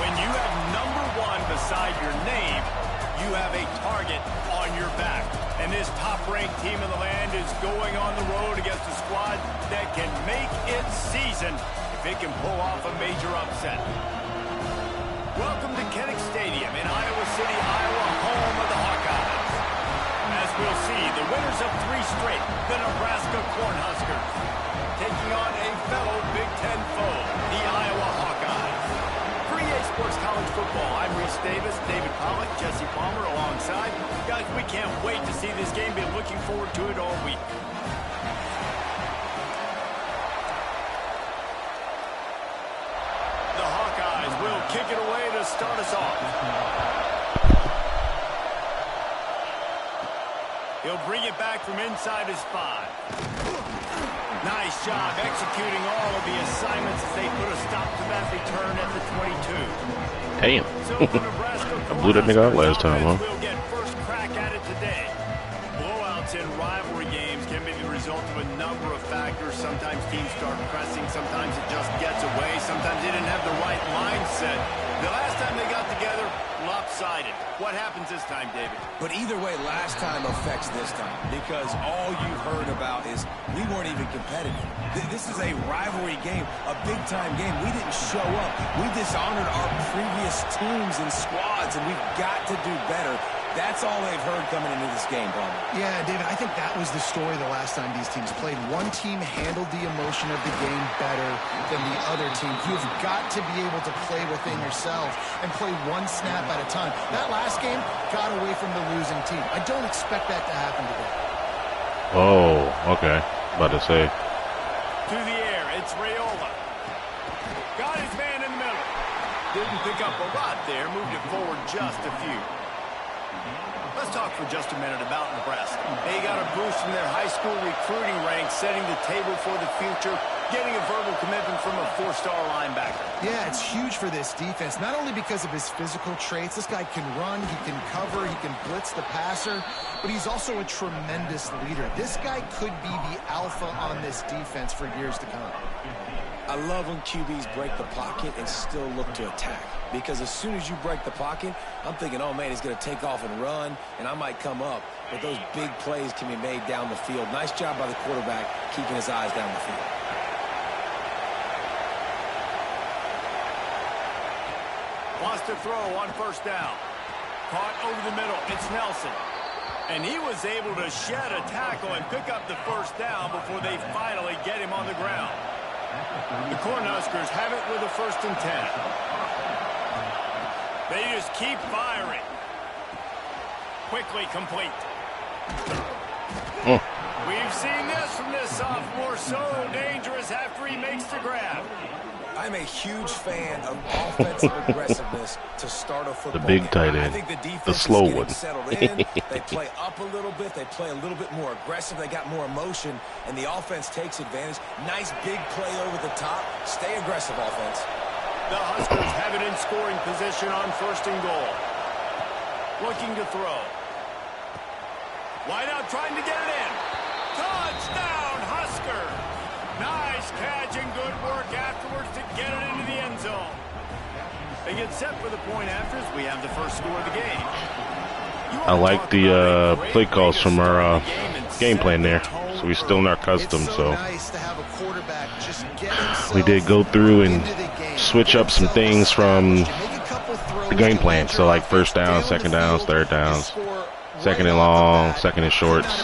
When you have #1 beside your name, you have a target on your back. And this top-ranked team in the land is going on the road against a squad that can make its season if it can pull off a major upset. Welcome to Kinnick Stadium in Iowa City, Iowa, home of the Hawkeyes. As we'll see, the winners of 3 straight, the Nebraska Cornhuskers, taking on a fellow Big Ten foe, the Iowa Hawkeyes. For EA Sports College Football, I'm Reese Davis, David Pollack, Jesse Palmer alongside. Guys, we can't wait to see this game. Been looking forward to it all week. The Hawkeyes will kick it away to start us off. He'll bring it back from inside his 5. Nice job executing all of the assignments as they put a stop to that return at the 22. Damn. So the Nebraska I blew that nigga out last time, huh? will get first crack at it today. Blowouts in rivalry games can be the result of a number of factors. Sometimes teams start pressing, sometimes it just gets away, sometimes they didn't have the right mindset. The last time they got together, lopsided. What happens this time, David? But either way, last time affects this time because all you've heard about is we weren't even competitive. This is a rivalry game, a big-time game. We didn't show up. We dishonored our previous teams and squads, and we've got to do better. That's all they've heard coming into this game, Palmer. Yeah, David, I think that was the story the last time these teams played. One team handled the emotion of the game better than the other team. You've got to be able to play within yourself and play one snap at a time. That last game got away from the losing team. I don't expect that to happen today. Oh, okay. About to say. To the air, it's Raiola. Got his man in the middle. Didn't pick up a lot there, moved it forward just a few. Let's talk for just a minute about Nebraska. They got a boost from their high school recruiting ranks, setting the table for the future, getting a verbal commitment from a 4-star linebacker. Yeah, it's huge for this defense, not only because of his physical traits. This guy can run, he can cover, he can blitz the passer, but he's also a tremendous leader. This guy could be the alpha on this defense for years to come. I love when QBs break the pocket and still look to attack. Because as soon as you break the pocket, I'm thinking, oh, man, he's going to take off and run, and I might come up. But those big plays can be made down the field. Nice job by the quarterback keeping his eyes down the field. Wants to throw on 1st down. Caught over the middle. It's Nelson. And he was able to shed a tackle and pick up the 1st down before they finally get him on the ground. The Cornhuskers have it with a 1st and 10. They just keep firing. Quickly complete. We've seen this from this sophomore, so dangerous after he makes the grab. I'm a huge fan of offensive aggressiveness to start a football The big game. tight I end, think the defense the slow is getting one. settled in. They play up a little bit. They play a little bit more aggressive. They got more emotion, and the offense takes advantage. Nice big play over the top. Stay aggressive, offense. The Huskers have it in scoring position on 1st and goal. Looking to throw. Wide out trying to get it in. Touchdown, Husker! Nice catch and good work afterwards to get it into the end zone. They get set for the point after as we have the first score of the game. I like the play calls from our game plan there. So we're still in our custom, so we did go through and switch up some things from the game plan. So like 1st down, 2nd downs, 3rd downs, 2nd and long, 2nd and shorts.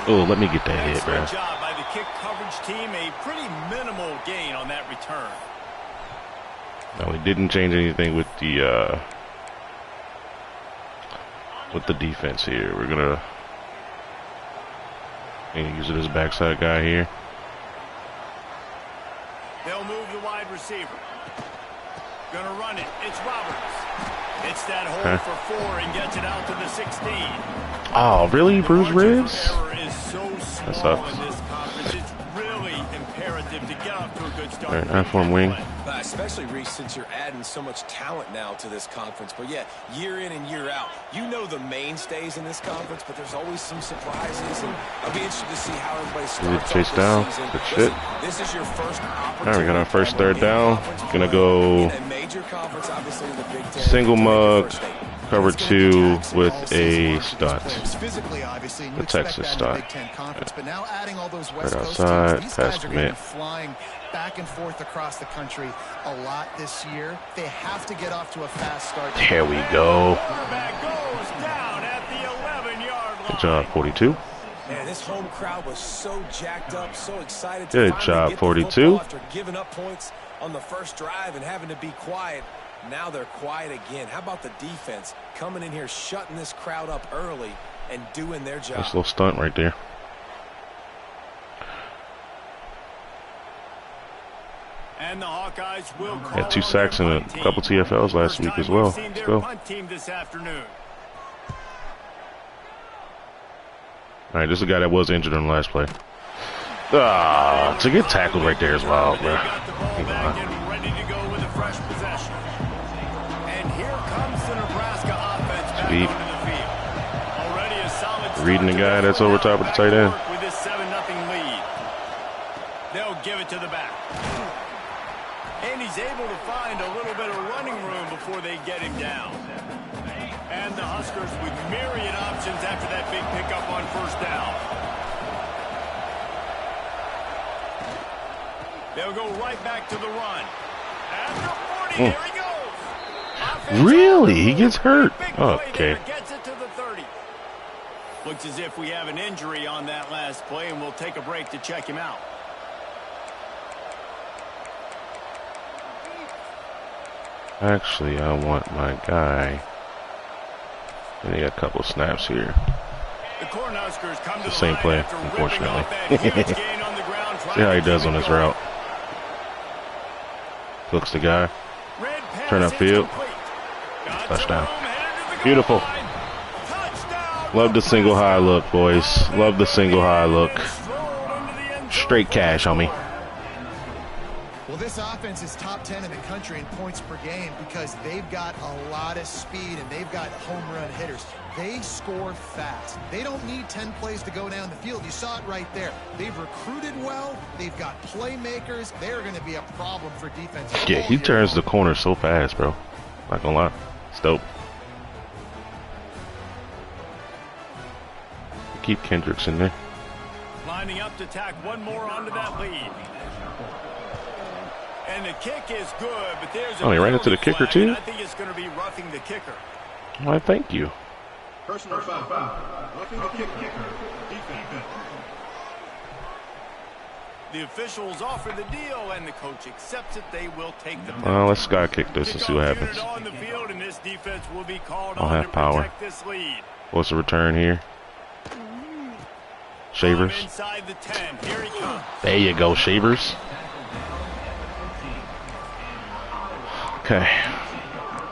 Oh, let me get that hit, bro. Job by the kick coverage team, a pretty minimal gain on that return. No, we didn't change anything with the defense here. We're gonna use it as a backside guy here. They'll move the wide receiver. Gonna run it. It's Roberts. It's that hole for 4 and gets it out to the 16. Oh, really? Bruised ribs? Is so That small sucks. in this conference. It's really imperative imperative to get off to a good start. All right, I-form wing. Especially, Reese, since you're adding so much talent now to this conference. But, yeah, year in and year out, you know the mainstays in this conference, but there's always some surprises. And I'll be interested to see how everybody starts chase down. Good shit. This is your first opportunity. All right, we got our first third down. Gonna go single mug, cover 2 with a stunt. The Texas stunt. Right outside, pass commit. Flying back and forth across the country a lot this year. They have to get off to a fast start. There we go. Good job, 42. Man, this home crowd was so jacked up, so excited to Good job, 42. After giving up points on the first drive and having to be quiet. Now they're quiet again. How about the defense coming in here, shutting this crowd up early and doing their job? Nice little stunt right there. And the Hawkeyes will Had 2 sacks and a couple TFLs last week as well. Let's go. All right, this is a guy that was injured on the last play. To get tackled right there as well, bro. Sweet. Reading the guy that's over top of the tight end. With this 7-0 lead. They'll give it to the back. And he's able to find a little bit of running room before they get him down. And the Huskers with myriad options after that big pickup on first down. They'll go right back to the run. After 40, here he goes. Really? He gets hurt? Okay. Gets it to the 30. Looks as if we have an injury on that last play, and we'll take a break to check him out. Actually, I want my guy. I need a couple snaps here. The Cornhuskers come to the same play, unfortunately. See how he does on his route. Hooks the guy. Turn upfield. Touchdown. Beautiful. Love the single high look, boys. Love the single high look. Straight cash on me. Well, this offense is top 10 in the country in points per game because they've got a lot of speed and they've got home run hitters. They score fast. They don't need 10 plays to go down the field. You saw it right there. They've recruited well. They've got playmakers. They're going to be a problem for defense. Yeah, he turns the corner so fast, bro. Not gonna lie. It's dope. Keep Kendricks in there. Lining up to tack one more onto that lead. And the kick is good, but there's he ran into the kicker too? I think it's going to be roughing the kicker. Why, thank you. Personal foul. Roughing the kicker. Defense. The officials offer the deal, and the coach accepts it. They will take the penalty. Well, let's sky kick this and see what happens. On the field, and this defense will be called I'll on have to power. protect this lead. What's the return here? Shavers. Inside the 10. Here he comes. There you go, Shavers. Okay.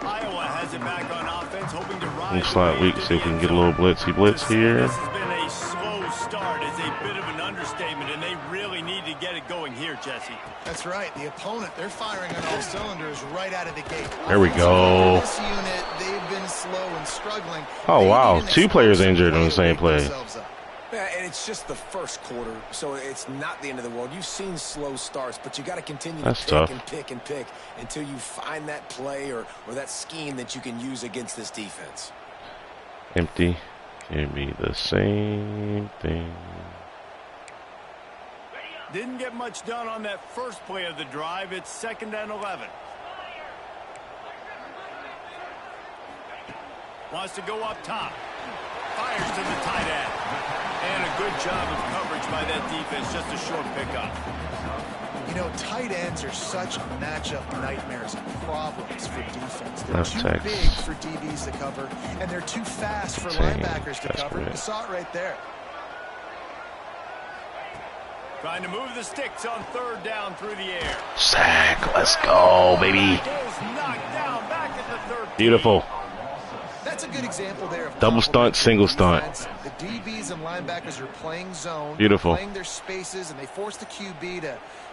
Iowa has it back on offense, hoping to rise. Slot weak, see if we can get a little blitzy blitz here. This has been a slow start. It's a bit of an understatement, and they really need to get it going here, Jesse. That's right. The opponent, they're firing on all cylinders right out of the gate. There we go. This unit, they've been slow and struggling. Oh, wow. 2 players injured on the same play. Yeah, and it's just the first quarter, so it's not the end of the world. You've seen slow starts, but you got to continue to pick and pick and pick until you find that play or that scheme that you can use against this defense. Empty. Give me the same thing. Didn't get much done on that first play of the drive. It's 2nd and 11. Wants to go up top. Fires to the tight end. And a good job of coverage by that defense. Just a short pickup. You know, tight ends are such matchup nightmares and problems for defense. They're Left too text. big for DBs to cover, and they're too fast for linebackers to cover. You saw it right there. Trying to move the sticks on 3rd down through the air. Sack. Let's go, baby. Knocked down back at the 13. Beautiful. That's a good example there of double stunt, single stunt. The DBs and linebackers are playing zone, beautiful, playing their spaces, and they force the QB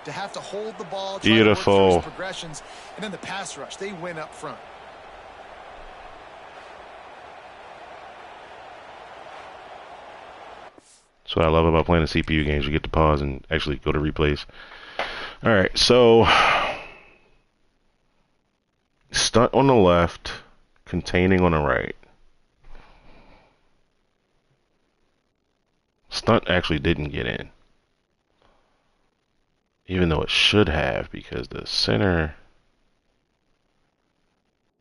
to have to hold the ball, beautiful, try to work through his progressions, and then the pass rush, they win up front. That's what I love about playing the CPU games. You get to pause and actually go to replays. All right, so stunt on the left, containing on the right. Stunt actually didn't get in, even though it should have, because the center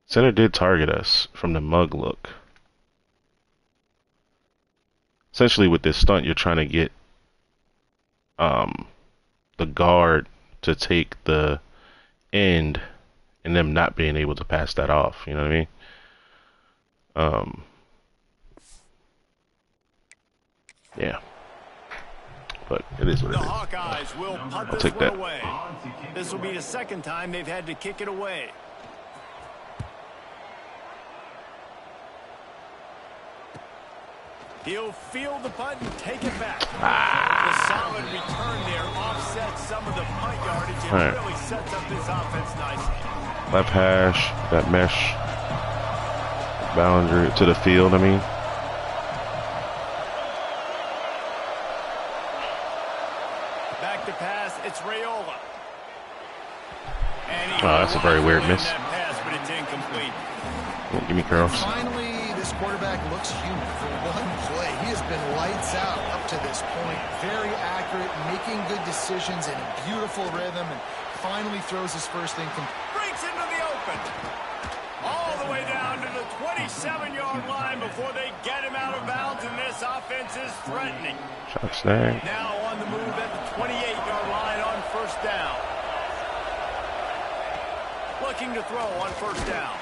did target us from the mug look. Essentially, with this stunt, you're trying to get the guard to take the end and them not being able to pass that off. You know what I mean? Yeah. But it is what it is. The Hawkeyes will punt this one away. This will be the second time they've had to kick it away. He'll field the punt and take it back. The solid return there offsets some of the punt yardage and really sets up this offense nicely. Left hash, that mesh boundary to the field, I mean. Back to pass, it's Raiola. That's a very weird miss. That pass, but it's incomplete. Oh, give me curls. Finally, this quarterback looks human for one play. He has been lights out up to this point. Very accurate, making good decisions in a beautiful rhythm, and finally throws his first incomplete. Breaks into the open. All the way down to the 27-yard line before they get him out of bounds, and this offense is threatening. Shot snag. Now on the move at the 28-yard line on first down. Looking to throw on first down.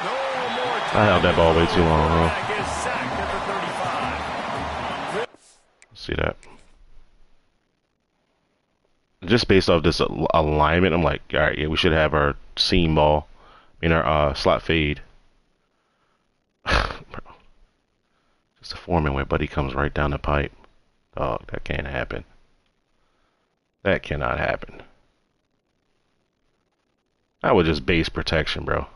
No more time. I held that ball way too long, huh? Is sacked at the 35. See that? Just based off this alignment, I'm like, all right, yeah, we should have our seam ball in our slot fade. Bro. Just a foreman where Buddy comes right down the pipe. Dog, that can't happen. That cannot happen. That was just base protection, bro.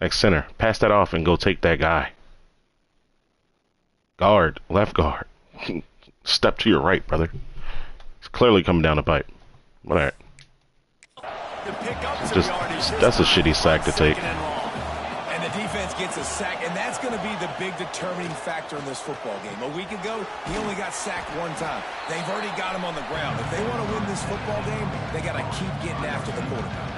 Like center, pass that off and go take that guy. Guard, left guard. Step to your right, brother. He's clearly coming down the pipe. All right. That's a shitty sack to take. And the defense gets a sack, and that's going to be the big determining factor in this football game. A week ago, he only got sacked one time. They've already got him on the ground. If they want to win this football game, they got to keep getting after the quarterback.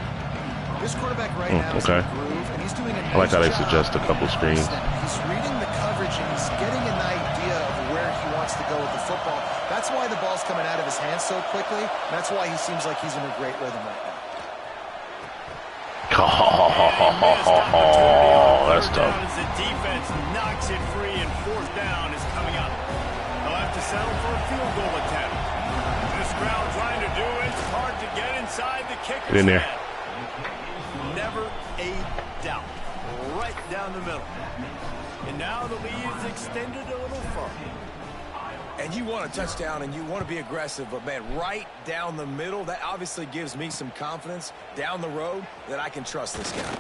This quarterback right now is in a groove, and he's doing a nice I like how they job. suggest a couple screens. He's reading the coverage, and he's getting an idea of where he wants to go with the football. That's why the ball's coming out of his hands so quickly. That's why he seems like he's in a great rhythm right now. Oh, that's tough. As the defense knocks it free and fourth down is coming up. They'll have to settle for a field goal attempt. This crowd trying to do it. It's hard to get inside the kicker's Get in there. head. Never a doubt. Right down the middle. And now the lead is extended a little further. And you want a touchdown and you want to be aggressive, but man, right down the middle, that obviously gives me some confidence down the road that I can trust this guy.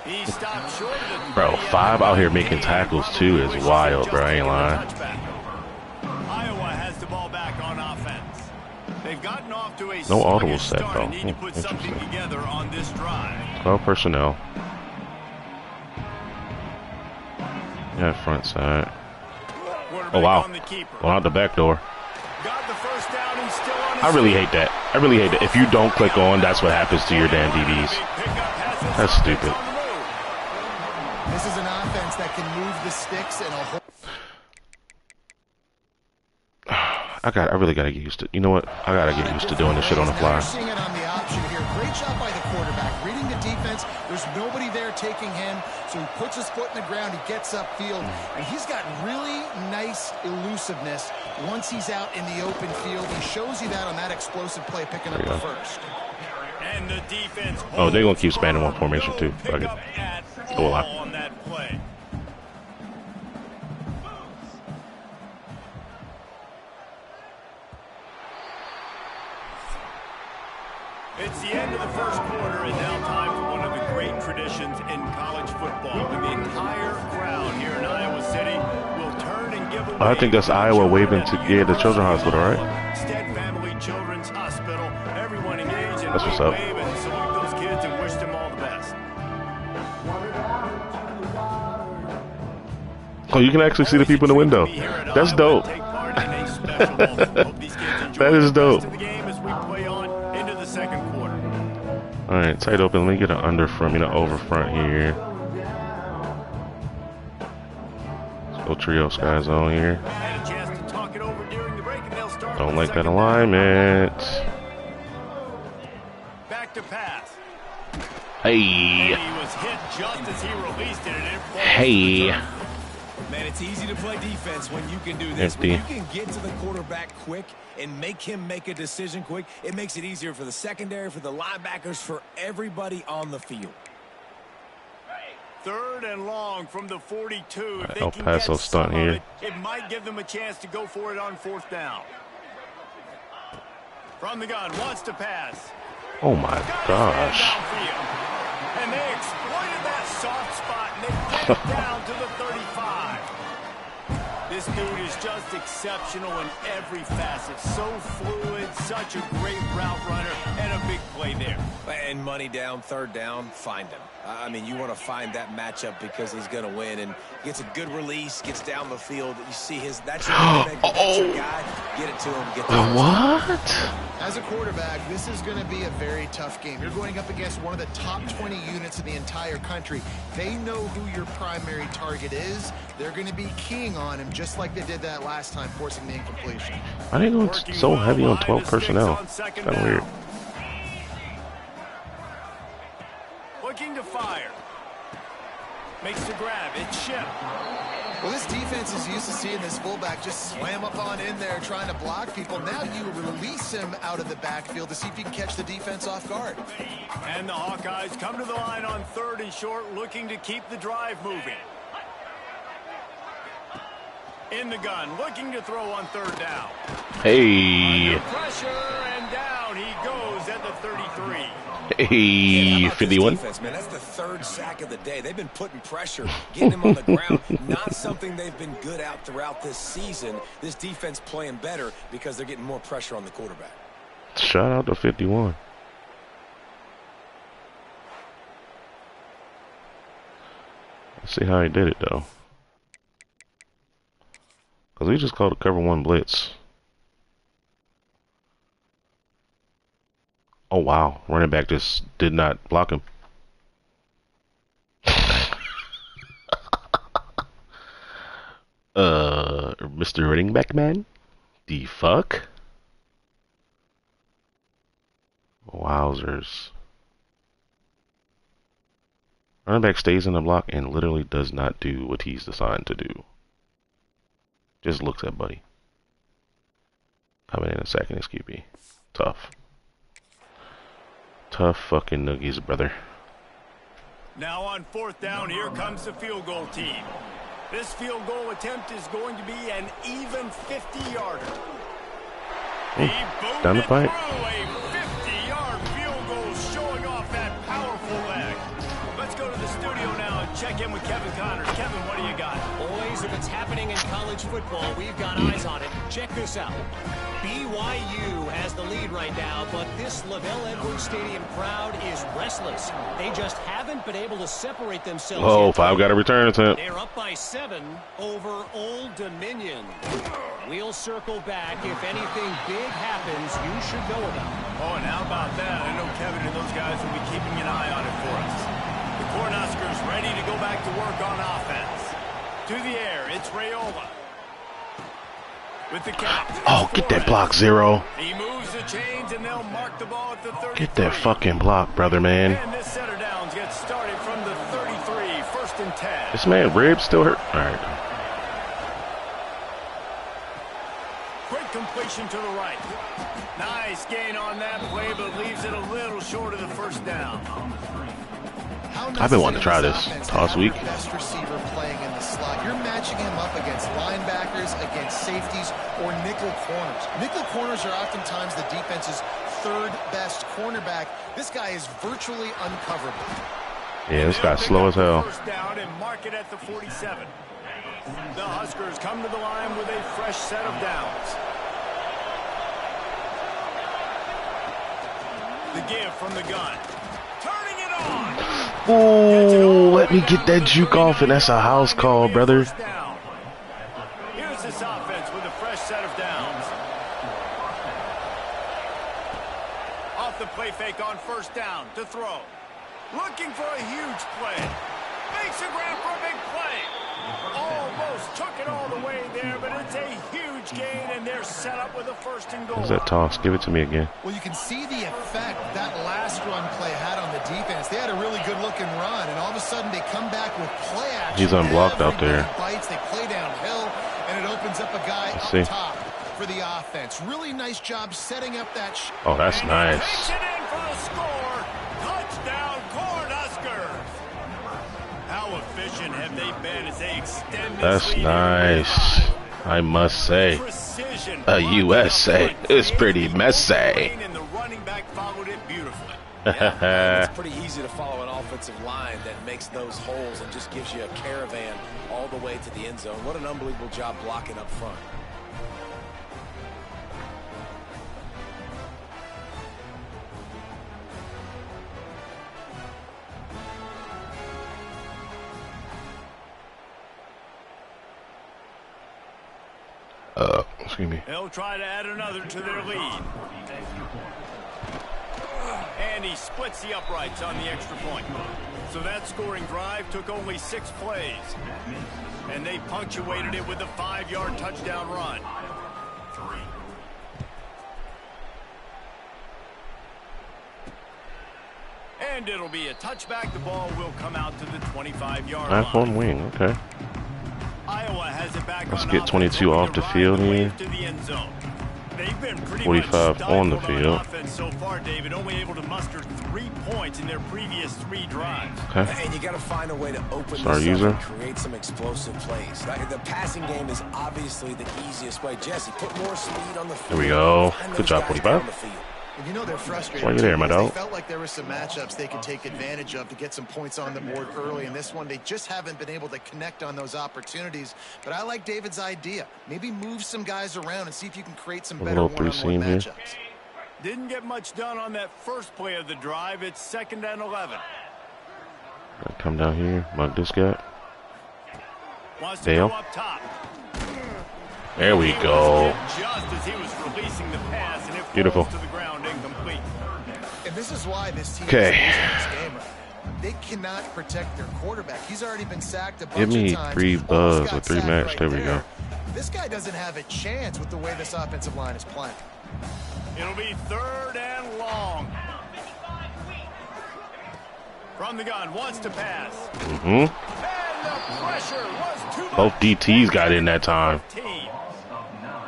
He stopped short of the Bro, 5 out here making tackles too is wild, bro. I ain't lying. Iowa has the ball back on offense. They've gotten off to a No audible set, start though. and need to put something together on this drive. 12 personnel. Yeah, front side. Oh, wow. Well, out the back door. I really hate that. I really hate that. If you don't click on, that's what happens to your damn DBs. That's stupid. This is an offense that can move the sticks in a whole... I really gotta get used to. You know what? I gotta get used to doing this shit on the fly. Seeing it on the option here. Great job by the quarterback. Reading the defense. There's nobody there taking him, so he puts his foot in the ground. He gets upfield, and he's got really nice elusiveness once he's out in the open field. He shows you that on that explosive play, picking up the first. And And the defense Oh, they're gonna keep spanning one formation too. Fuck it. Go a lot. on that play. It's the end of the first quarter, and now time for one of the great traditions in college football. When the entire crowd here in Iowa City will turn and give away. I think that's Iowa waving to the children's hospital, right? Stead Family Children's Hospital. Everyone engaged in That's what's up. wave and salute those kids and wish them all the best. Oh, you can actually see the people in the window. That's dope. That is dope. All right, tight open. Let me get an under front, over front here. Let's go trio sky zone here. Don't like that alignment. Back to pass. Hey. He was hit just as he released it, and it Hey. Man, it's easy to play defense when you can do this. Empty. When you can get to the quarterback quick and make him make a decision quick, it makes it easier for the secondary, for the linebackers, for everybody on the field. 3rd and long from the 42. If they El can Paso get stunt some of here. it might give them a chance to go for it on 4th down. From the gun, wants to pass. Oh my gosh. And they exploited that soft spot, and they get it down to the 35. This dude is just exceptional in every facet. So fluid, such a great route runner, and a big play there. And money down, 3rd down, find him. I mean, you want to find that matchup because he's going to win, and gets a good release, gets down the field. You see that's your guy. Get it to him. Get the What? As a quarterback, this is going to be a very tough game. You're going up against one of the top 20 units in the entire country. They know who your primary target is. They're going to be keying on him just like they did that last time, forcing the incompletion. Why are they going so heavy on 12 personnel? Kind of weird. Looking to fire. Makes the grab. It's Ship. Well, this defense is used to seeing this fullback just slam up on in there trying to block people. Now you release him out of the backfield to see if you can catch the defense off guard. And the Hawkeyes come to the line on 3rd and short, looking to keep the drive moving. In the gun, looking to throw on 3rd down. Hey. Under pressure, and down he goes at the 33. Hey, 51. Defense, man, that's the 3rd sack of the day. They've been putting pressure, getting him on the ground. Not something they've been good at throughout this season. This defense playing better because they're getting more pressure on the quarterback. Shout out to 51. Let's see how he did it, though. Because we just called a cover 1 blitz. Oh, wow. Running back just did not block him. Mr. Running Back Man? The fuck? Wowzers. Running back stays in the block and literally does not do what he's designed to do. Just looks at buddy. Coming in a second is QB. Tough. Tough fucking noogies, brother. Now on 4th down, here comes the field goal team. This field goal attempt is going to be an even 50-yarder. Down the pipe. A 50-yard field goal showing off that powerful leg. Let's go to the studio now and check in with Kevin Connors. Kevin, what do you got? Boys, if it's happening in college football, we've got eyes on it. Check this out. BYU has the lead right now, but this LaVell Edwards Stadium crowd is restless. They just haven't been able to separate themselves. Oh, 5 got a return attempt. They're up by 7 over Old Dominion. We'll circle back. If anything big happens, you should know about it. Oh, and how about that? I know Kevin and those guys will be keeping an eye on it for us. The Cornhuskers ready to go back to work on offense. To the air, it's Raiola. With the count. Oh, get that block, Zero. He moves the chains and they'll mark the ball at the 33. Get that fucking block, brother, man. And this center downs gets started from the 33, 1st and 10. This man ribs still hurt. All right. Quick completion to the right. Nice gain on that play, but leaves it a little short of the first down. I've been wanting to try this toss week. Best receiver playing in the slot. You're matching him up against linebackers, against safeties, or nickel corners. Nickel corners are oftentimes the defense's third best cornerback. This guy is virtually uncoverable. Yeah, this guy's slow as hell. First down and mark it at the 47. The Huskers come to the line with a fresh set of downs. The give from the gun. Turning it on. Ooh, let me get that juke off, and that's a house call, brother. Here's this offense with a fresh set of downs. Off the play fake on first down to throw. Looking for a huge play. Makes a grab for a big play. Almost took it all the way there, but it's a huge gain, and they're set up with a first and goal. What's that toss? Give it to me again. Well, you can see the effect that last run play had on the defense. They had a really good-looking run, and all of a sudden they come back with play action. He's unblocked out there. Bites, they play downhill, and it opens up a guy up top for the offense. Really nice job setting up that. Oh, that's nice. Takes it in for the score. Touchdown, Cornhuskers. How efficient have they been as they extend this That's lead? nice. I must say, a USA is pretty messy. And the running back followed it beautifully. Yeah, it's pretty easy to follow an offensive line that makes those holes and just gives you a caravan all the way to the end zone. What an unbelievable job blocking up front. Excuse me. They'll try to add another to their lead. And he splits the uprights on the extra point. So that scoring drive took only 6 plays. And they punctuated it with a 5-yard touchdown run. And it'll be a touchback. The ball will come out to the 25-yard line. F1 wing, okay. Iowa has it back. Let's on get 22 off the field here. 45 on the field. So far, David, only able to muster 3 points in their previous 3 drives. Okay. And you got to find a way to open Star this user. up and create some explosive plays. The passing game is obviously the easiest way. Jesse, put more speed on the field. Here we go. Find Good those job, guys 45. down the field. And you know they're frustrated. Why you there, my because dog? They felt like there were some matchups they could take advantage of to get some points on the board early. In this one, they just haven't been able to connect on those opportunities. But I like David's idea. Maybe move some guys around and see if you can create some better one-on-one matchups. Didn't get much done on that first play of the drive. It's 2nd and 11. Come down here, mug this guy. Wants to Dale. go up top. There we go. Just as he was releasing the pass, and it Beautiful. falls to the ground incomplete. And this is why this team is Okay. losing this game right. They cannot protect their quarterback. He's already been sacked a bunch Give me of times. 3 Almost buzz got or 3 sacked match. right There we go. This guy doesn't have a chance with the way this offensive line is playing. It'll be 3rd and long. From the gun, wants to pass. Mm-hmm. And the pressure was too much. Both DTs got in that time.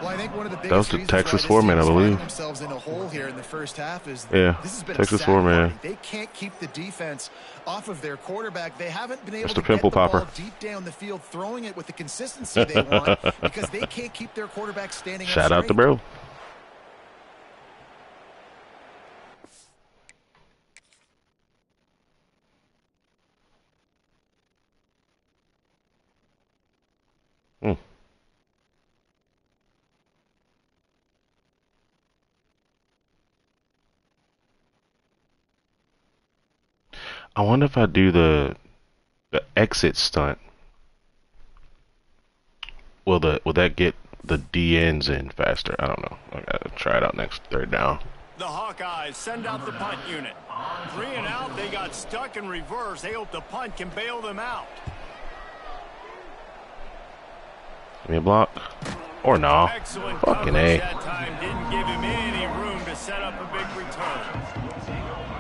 Well, I think one of the That was the biggest Texas reasons why this four-man, I team is believe. finding themselves in a hole here in the first half is Yeah, this has been Texas a sack four-man. party. They can't keep the defense off of their quarterback. They haven't been able Mr. to Pimple get the Popper. ball deep down the field, throwing it with the consistency they want because they can't keep their quarterback standing up Shout out to straight. bro. I wonder if I do the exit stunt. Will that get the DNs in faster? I don't know. I gotta try it out next 3rd down. The Hawkeyes send out the punt unit. 3 and out, they got stuck in reverse. They hope the punt can bail them out. Give me a block. Or no. Excellent Fucking coverage A. that time. Didn't give him any room to set up a big return.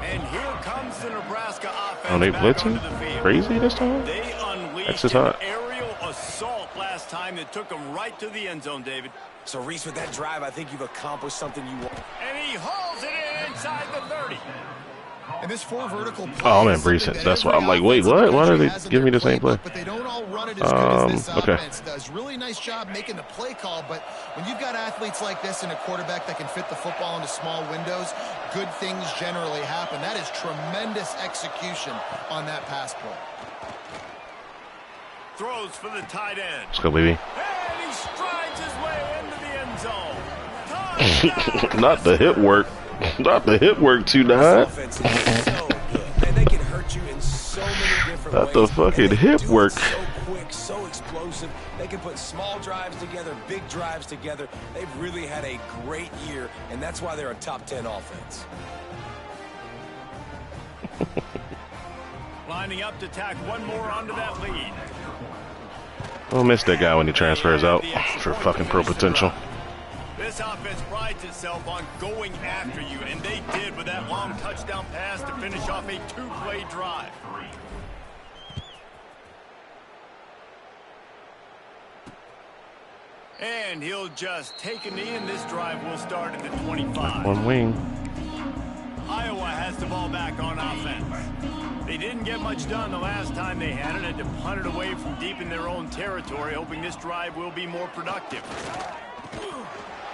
And here comes the Nebraska offense. Oh, they back blitzing? onto the field. Crazy this time? They unleashed That's just an hot. aerial assault last last time that took him right to the end zone, David. So, Reese, with that drive, I think you've accomplished something you want. And he hauls it in inside the 30. And this four vertical play Oh, I'm in recent. That's why I'm like, wait, what? Why are they giving me the same play? But they don't all run it as good as this Okay. offense does. Really nice job making the play call, but when you've got athletes like this and a quarterback that can fit the football into small windows, good things generally happen. That is tremendous execution on that pass play. Throws for the tight end. Let's go, baby. And he strides his way into the end zone. Touchdown. Not the hip work. Not the hip work, 2-9. Offense is so good. Man, they can hurt you in so many different Not ways. the fucking And they hip do it work. So quick, so explosive. They can put small drives together, big drives together. They've really had a great year, and that's why they're a top 10 offense. Lining up to tack one more onto that lead. I'll miss that guy when he transfers out for fucking pro potential. This offense prides itself on going after you, and they did with that long touchdown pass to finish off a two-play drive. And he'll just take a knee, and this drive will start at the 25. One wing. Iowa has the ball back on offense. They didn't get much done the last time they had it, and to punt it away from deep in their own territory, hoping this drive will be more productive.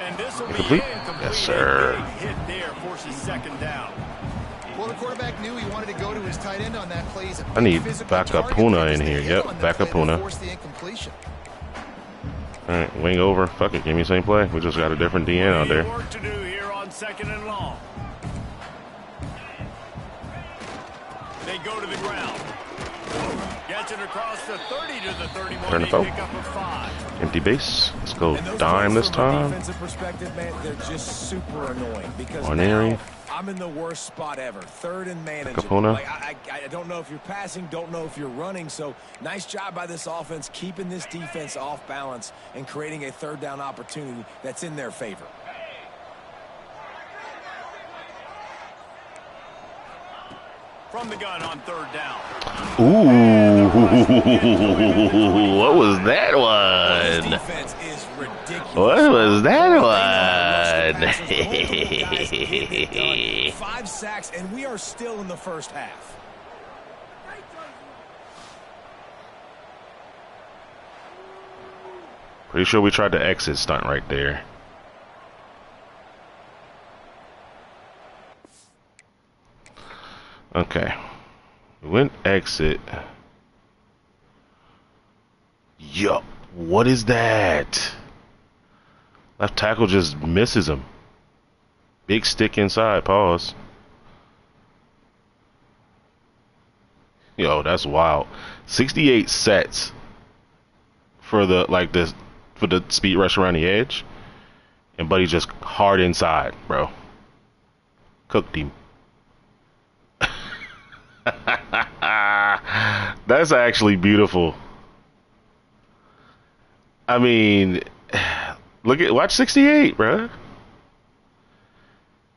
And this will be Complete? incomplete. Yes, sir. A big hit there forces second down. Well, the quarterback knew he wanted to go to his tight end on that play. He's a I need physical backup target Puna because in they here. hit Yep, on the backup play that Puna. forced the incompletion. All right, wing over. Fuck it, give me the same play. We just got a different DN out there. Work to do here on second and long. They go to the ground. Gets it across the 30 to the 31. Turn the They foul. pick up a 5. Empty base. Let's go And those dime plays this from a time. defensive perspective, man, they're just super annoying because Ornery. now I'm in the worst spot ever. Third and manageable. Capona. Like, I don't know if you're passing, don't know if you're running. So nice job by this offense keeping this defense off balance and creating a third down opportunity that's in their favor. From the gun on third down. Ooh, what was that This one? defense is ridiculous. What was that one? 5 sacks, and we are still in the first half. Pretty sure we tried the exit stunt right there. Okay. We went exit. Yup. What is that? Left tackle just misses him. Big stick inside. Pause. Yo, that's wild. 68 sets for the for the speed rush around the edge, and Buddy just hard inside, bro. Cooked him. That's actually beautiful. I mean, watch 68, bro.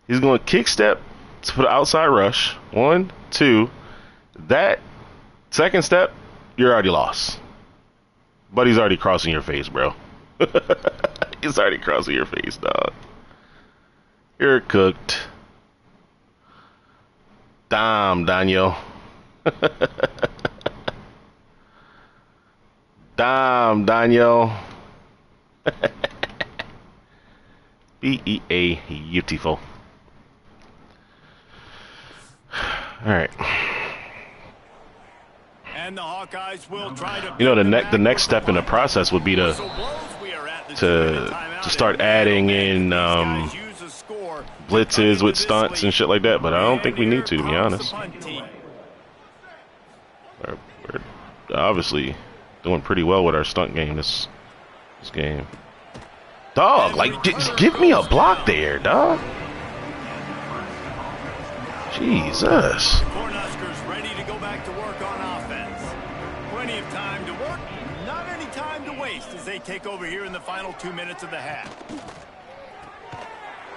He's going to kick step for the outside rush. 1, 2. That second step, you're already lost. Buddy's already crossing your face, bro. He's already crossing your face, dog. You're cooked. Damn, Daniel. Damn, Daniel. B-E-A, beautiful. All right. And the Hawkeyes will try to The next step in the process would be to start adding in blitzes with stunts and shit like that, but I don't think we need to be honest. We're obviously doing pretty well with our stunt game this game. Dog, like, just give me a block there, dog. Jesus. Cornhuskers ready to go back to work on offense. Plenty of time to work, not any time to waste as they take over here in the final 2 minutes of the half.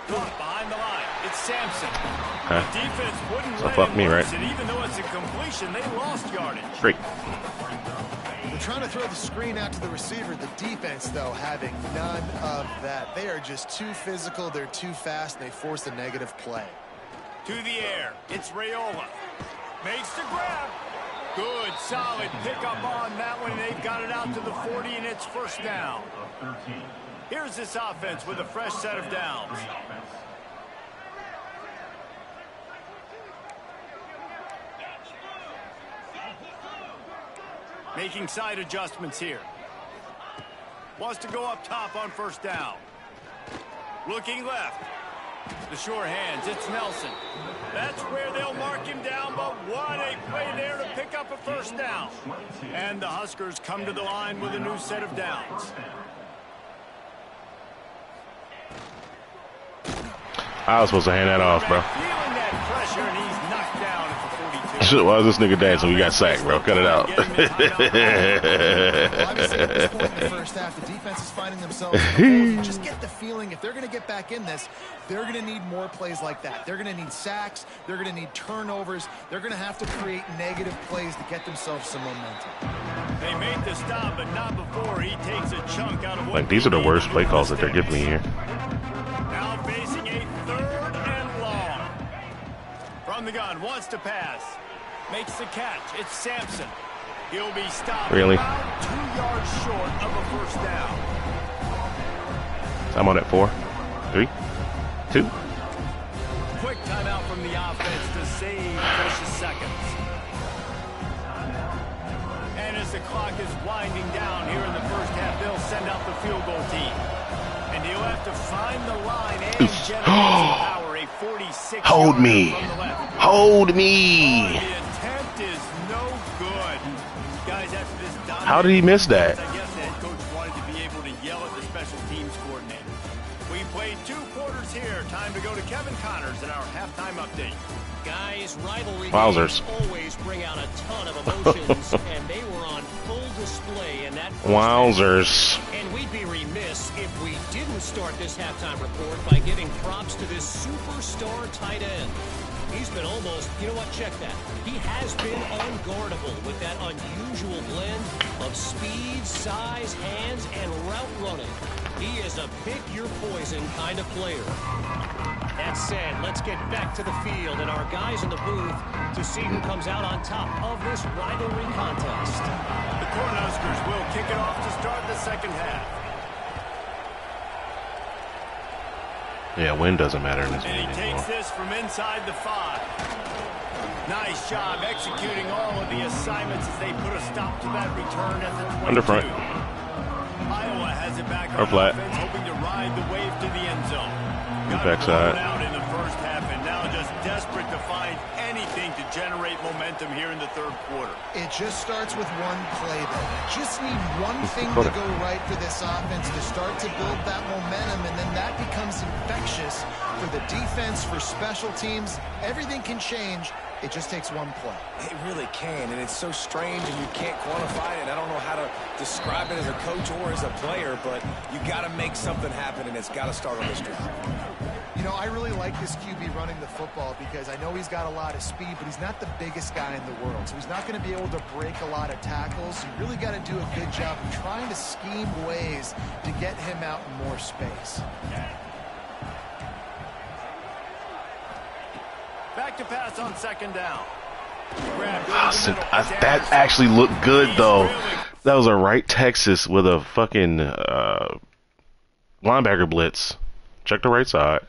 Caught behind the line. It's Sampson. Okay. The defense wouldn't So let fuck him me, loose, right? and even though it's a completion, they lost yardage. Great. They're trying to throw the screen out to the receiver. The defense, though, having none of that. They are just too physical. They're too fast. And they force a negative play. To the air. It's Raiola. Makes the grab. Good, solid pickup on that one. They've got it out to the 40, and it's first down. Here's this offense with a fresh set of downs. Making side adjustments here. Wants to go up top on first down. Looking left. The sure hands. It's Nelson. That's where they'll mark him down, but what a play there to pick up a first down. And the Huskers come to the line with a new set of downs. I was supposed to hand that off, bro. Feeling that pressure, and he's knocked down at the 42. Why is this nigga dancing? We got sacked, bro. Cut it out. Obviously, at this point in the first half, the defense is finding themselves in the hole. You just get the feeling if they're going to get back in this, they're going to need more plays like that. They're going to need sacks. They're going to need turnovers. They're going to have to create negative plays to get themselves some momentum. They made the stop, but not before he takes a chunk out of what Like, these are the worst play calls that they're giving me here. Now facing a third and long. From the gun, wants to pass. Makes the catch. It's Sampson. He'll be stopped Really? about 2 yards short of a first down. I'm on at 4, 3, 2. Quick timeout from the offense to save precious seconds. And as the clock is winding down here in the first half, they'll send out the field goal team. And he'll have to find the line and generate some power. A 46 Hold me. from the left. Hold me. The attempt is no good. Guys, after this How did he miss that? I guess the head coach wanted to be able to yell at the special teams coordinator. We played 2 quarters here. Time to go to Kevin Connors in our halftime update. Guys, rivalry Wowzers. games always bring out a ton of emotions, and they were on full display in that first Wowzers. half. And we'd be remiss if we didn't start this halftime report by giving props to this superstar tight end. He's been almost, you know what, check that. He has been unguardable with that unusual blend of speed, size, hands, and route running. He is a pick-your-poison kind of player. That said, let's get back to the field and our guys in the booth to see who comes out on top of this rivalry contest. The Cornhuskers will kick it off to start the second half. Yeah, win doesn't matter in this game And he takes anymore. this from inside the 5. Nice job executing all of the assignments as they put a stop to that return at the 22. Under front. Iowa has it back Or on flat. offense, hoping to ride the wave to the end zone. Got Backside. blown out in the first half, and now just desperate to find anything to generate momentum here in the third quarter. It just starts with one play, though. Just need one thing to go right for this offense to start to build that momentum, and then that becomes infectious for the defense, for special teams. Everything can change. It just takes one play. It really can, and it's so strange, and you can't quantify it. I don't know how to describe it as a coach or as a player, but you got to make something happen, and it's got to start on this drive. You know, I really like this QB running the football because I know he's got a lot of speed, but he's not the biggest guy in the world. So he's not going to be able to break a lot of tackles. You really got to do a good job of trying to scheme ways to get him out in more space. Back to pass on second down. That actually looked good, though. That was a right Texas with a fucking linebacker blitz. Check the right side.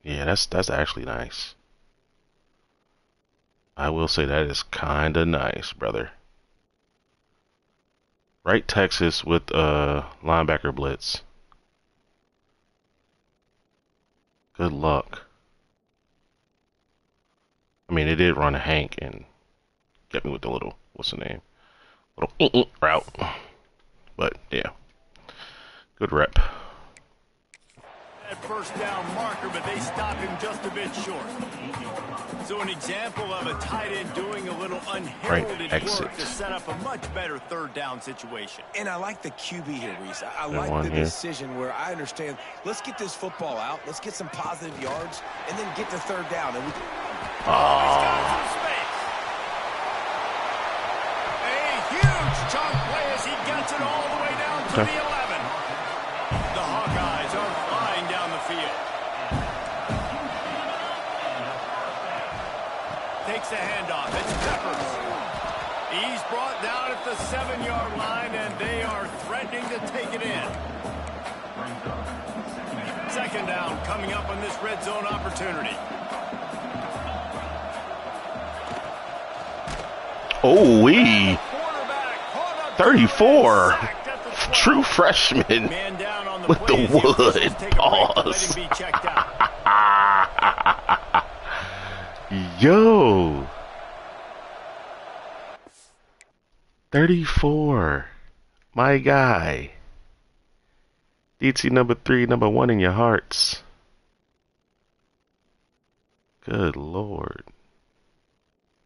Yeah, that's actually nice. I will say that is kind of nice, brother. Right Texas with linebacker blitz. Good luck. I mean, it did run a Hank and get me with the little, what's the name? Little route. But, yeah. Good rep. That first down marker, but they stop him just a bit short. So an example of a tight end doing a little unheralded work to set up a much better third down situation. And I like the QB here, Reese. I like the decision where I understand, let's get this football out, let's get some positive yards, and then get to third down. And it all the way down to the 11. The Hawkeyes are flying down the field. Takes the handoff. It's Peppers. He's brought down at the 7-yard line, and they are threatening to take it in. Second down coming up on this red zone opportunity. Oh, we 34. True freshman with the wood. Pause. Yo. 34. My guy. DT number 3, number 1 in your hearts. Good Lord.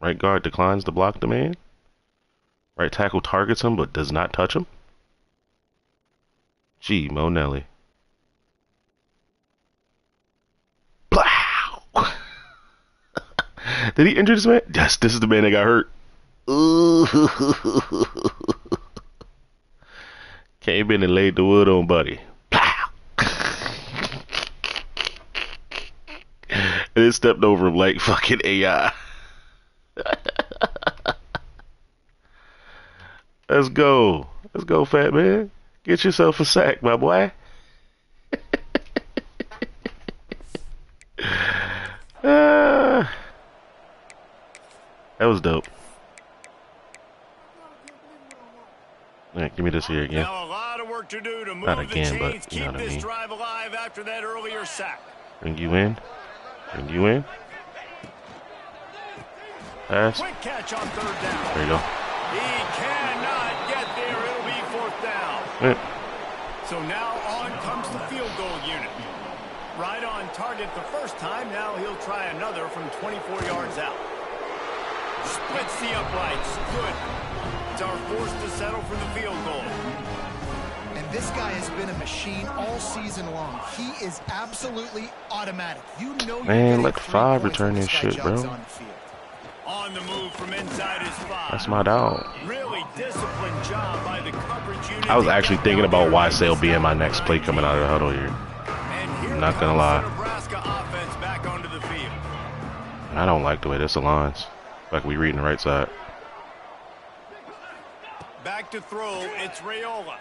Right guard declines to block the man. Right tackle targets him but does not touch him. Gee, Mo Nelly. Plow! Did he injure this man? Yes, this is the man that got hurt. Ooh. Came in and laid the wood on buddy. Plow! And it stepped over him like fucking AI. Let's go. Let's go, fat man. Get yourself a sack, my boy. That was dope. Right, give me this here again. Now a lot of work to do to move Not again, the chains, but you know keep what I this mean. drive alive after that earlier sack. Bring you in. Bring you in. Pass. Quick catch on third down. There you go. He cannot get there. It'll be fourth down. Yeah. So now on comes the field goal unit. Right on target the first time. Now he'll try another from 24 yards out. Splits the uprights. Good. It's our force to settle for the field goal. And this guy has been a machine all season long. He is absolutely automatic. You know, Man, let 5 return this shit, bro. On the move from inside his 5. That's my dog. Really disciplined job by the coverage unit. I was actually thinking about YSL being my next play coming out of the huddle here. I'm not gonna lie. Nebraska offense back onto the field. I don't like the way this aligns. Like we reading the right side. Back to throw, it's Raiola.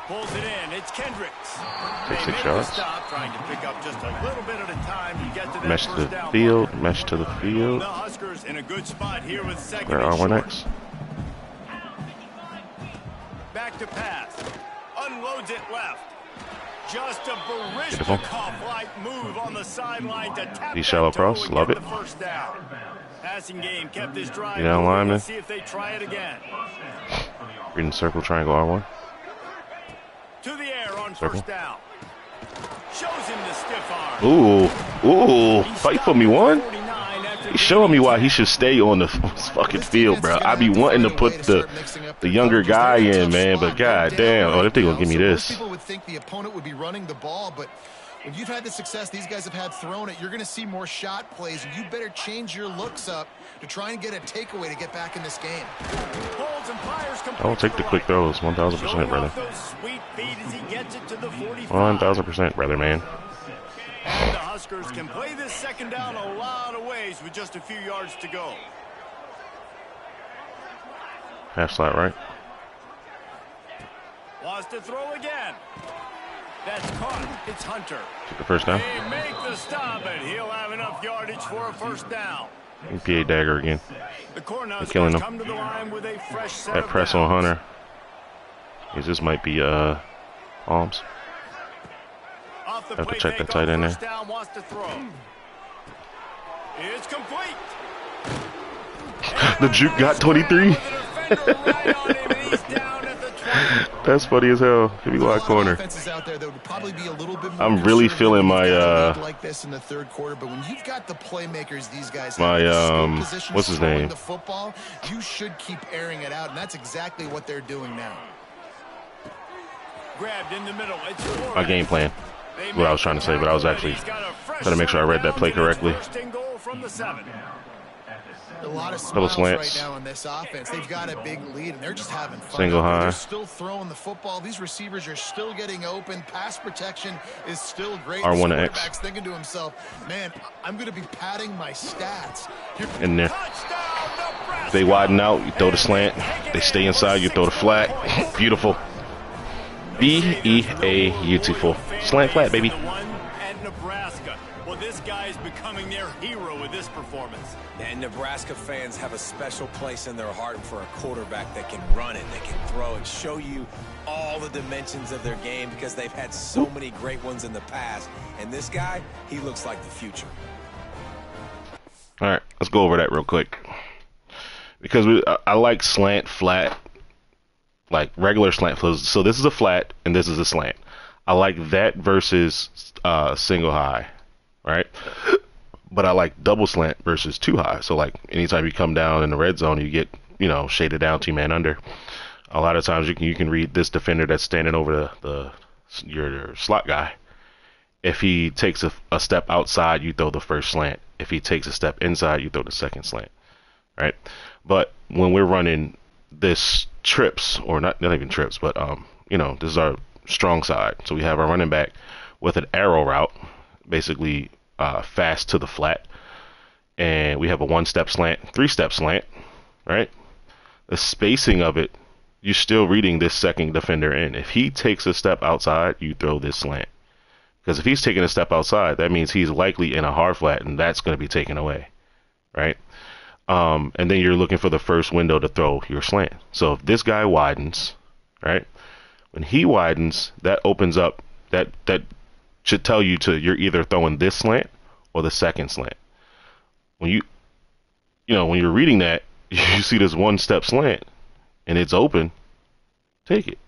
Pulls it in, it's Kendricks. Take They 6 make yards. the stop, trying to pick up just a little bit at a time to get to that Mesh to first the down field. marker. Mesh to the field. The Huskers in a good spot here with second Where and are we short. next? Back to pass. Unloads it left. Just a Beautiful. Barishnikov-like move on the sideline to tap These that shallow toe cross, and love get it. the first down. Passing game kept this drive You down, moving. lineman? Let's see if they try it again. Reading circle, triangle, R1. To the air on Circle. first down. Shows him the stiff arm. Ooh, fight for me, one. He's showing me why he should stay on the fucking field, bro. I be wanting to put the younger guy in, man, but god damn, oh, they gonna give me Most this. people would think the opponent would be running the ball, but when you've had the success these guys have had throwing it, you're going to see more shot plays, and you better change your looks up to try and get a takeaway to get back in this game. I'll take the quick throws, 1,000%, brother. 1,000%, brother, man. And the Huskers can play this second down a lot of ways with just a few yards to go. Half slot right. Wants to throw again. That's caught. It's Hunter. Take the first down. They make the stop, and he'll have enough yardage for a first down. PA dagger again. The Cornhuskers killing him. come to the line with a fresh set That of press on downs. Hunter. Because this might be Alms. Off the Have to play check that fake tight on end first there. down, wants to throw. It's complete. The juke got 23. That's funny as hell. Give me wide corner. I'm really feeling my like this in the third quarter, but when you've got the playmakers these guys my have, what's his name? The football, you should keep airing it out, and that's exactly what they're doing now. Grabbed in the middle. It's My game plan. What I was trying to say, but I was actually trying to make sure I read that play correctly. First and goal from the 7. A lot of Double smiles right slants. now on this offense. They've got a big lead, and they're just having fun. Single high. They're still throwing the football. These receivers are still getting open. Pass protection is still great. R1 to the X. quarterback's thinking to himself, man, I'm going to be padding my stats. In there. They widen out, you throw the slant. They stay inside, you throw the flat. Beautiful. Beautiful. Slant flat, baby. At Nebraska. Well, this guy is becoming their hero with this performance. And Nebraska fans have a special place in their heart for a quarterback that can run it, that can throw it, show you all the dimensions of their game because they've had so many great ones in the past. And this guy, he looks like the future. All right, let's go over that real quick. Because I like slant flat, like regular slant. So this is a flat and this is a slant. I like that versus single high, right? But I like double slant versus two high. So like anytime you come down in the red zone, you get, you know, shaded down, two-man under. A lot of times you can read this defender that's standing over your slot guy. If he takes a step outside, you throw the first slant. If he takes a step inside, you throw the second slant, right? But when we're running this trips, or not even trips, but you know, this is our strong side. So we have our running back with an arrow route, basically fast to the flat, and we have a one-step slant, three-step slant, right? The spacing of it, you're still reading this second defender in. If he takes a step outside, you throw this slant. Because if he's taking a step outside, that means he's likely in a hard flat, and that's going to be taken away, right? And then you're looking for the first window to throw your slant. So if this guy widens, right? When he widens, that opens up, that should tell you you're either throwing this slant or the second slant. When when you're reading that, you see this one-step slant, and it's open, take it.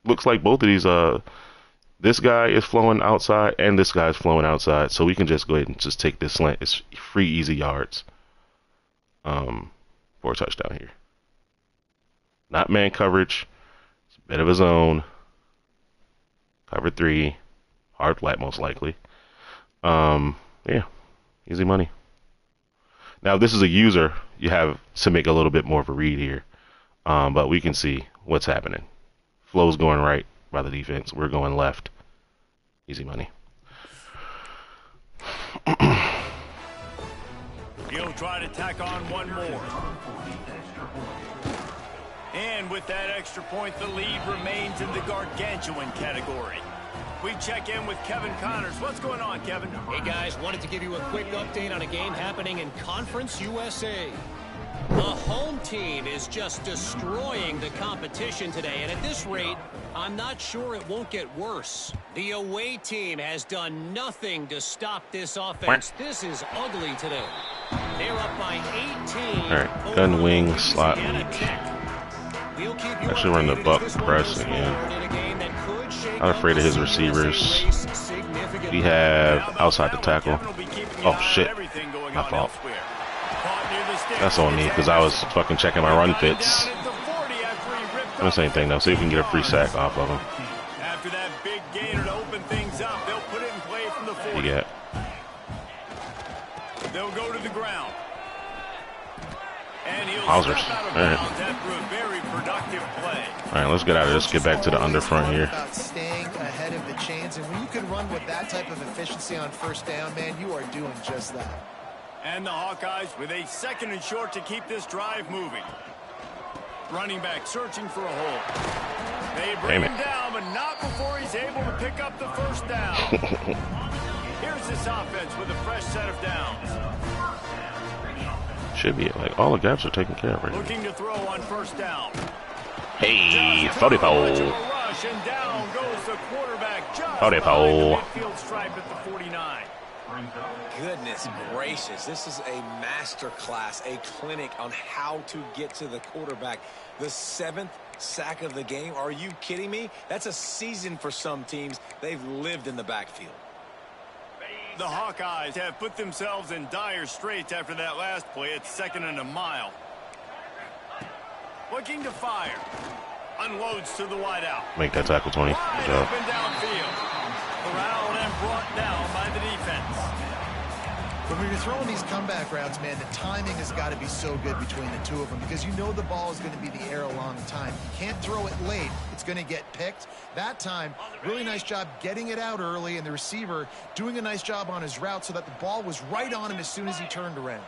Looks like both of these, this guy is flowing outside and this guy is flowing outside, so we can just go ahead and just take this slant. It's free, easy yards for a touchdown here. Not man coverage. It's a bit of a zone. Cover 3. Hard flat, most likely. Yeah, easy money. Now, if this is a user, you have to make a little bit more of a read here. But we can see what's happening. Flow's going right by the defense. We're going left. Easy money. He'll try to tack on one more. And with that extra point, the lead remains in the gargantuan category. We check in with Kevin Connors. What's going on, Kevin? Hey, guys, wanted to give you a quick update on a game happening in Conference USA. The home team is just destroying the competition today, and at this rate, I'm not sure it won't get worse. The away team has done nothing to stop this offense. This is ugly today. They're up by 18. All right, gun wing slot leak. Actually run the buck press again. Not afraid of his receivers. We have outside the tackle. Oh shit, my fault. That's on me because I was fucking checking my run fits. The same thing though. See if we can get a free sack off of him. After that big gainer to open things up, they'll put it in play from the 40. Yeah. They'll go to the ground. And he'll Wowzers. step out of All right. bounds after a very productive play. All right, let's get out of this. Get back to the under front here. About staying ahead of the chains, and when you can run with that type of efficiency on first down, man, you are doing just that. And the Hawkeyes with a second and short to keep this drive moving. Running back searching for a hole. They bring him down, but not before he's able to pick up the first down. Here's this offense with a fresh set of downs. Should be like all the gaps are taken care of right now. Looking to throw on first down. Hey, 44. Rush and down goes the quarterback just 44. behind the midfield stripe at the 49. Goodness gracious, this is a master class, a clinic on how to get to the quarterback. The 7th sack of the game. Are you kidding me? That's a season for some teams. They've lived in the backfield. The Hawkeyes have put themselves in dire straits after that last play. It's 2nd and a mile. Looking to fire. Unloads to the wideout. Make that tackle, Tony. Good job. Open downfield. Corralled and brought down by the defense. But when you're throwing these comeback routes, man, the timing has got to be so good between the two of them because you know the ball is going to be the air a long time. You can't throw it late. It's going to get picked. That time, really nice job getting it out early, and the receiver doing a nice job on his route so that the ball was right on him as soon as he turned around.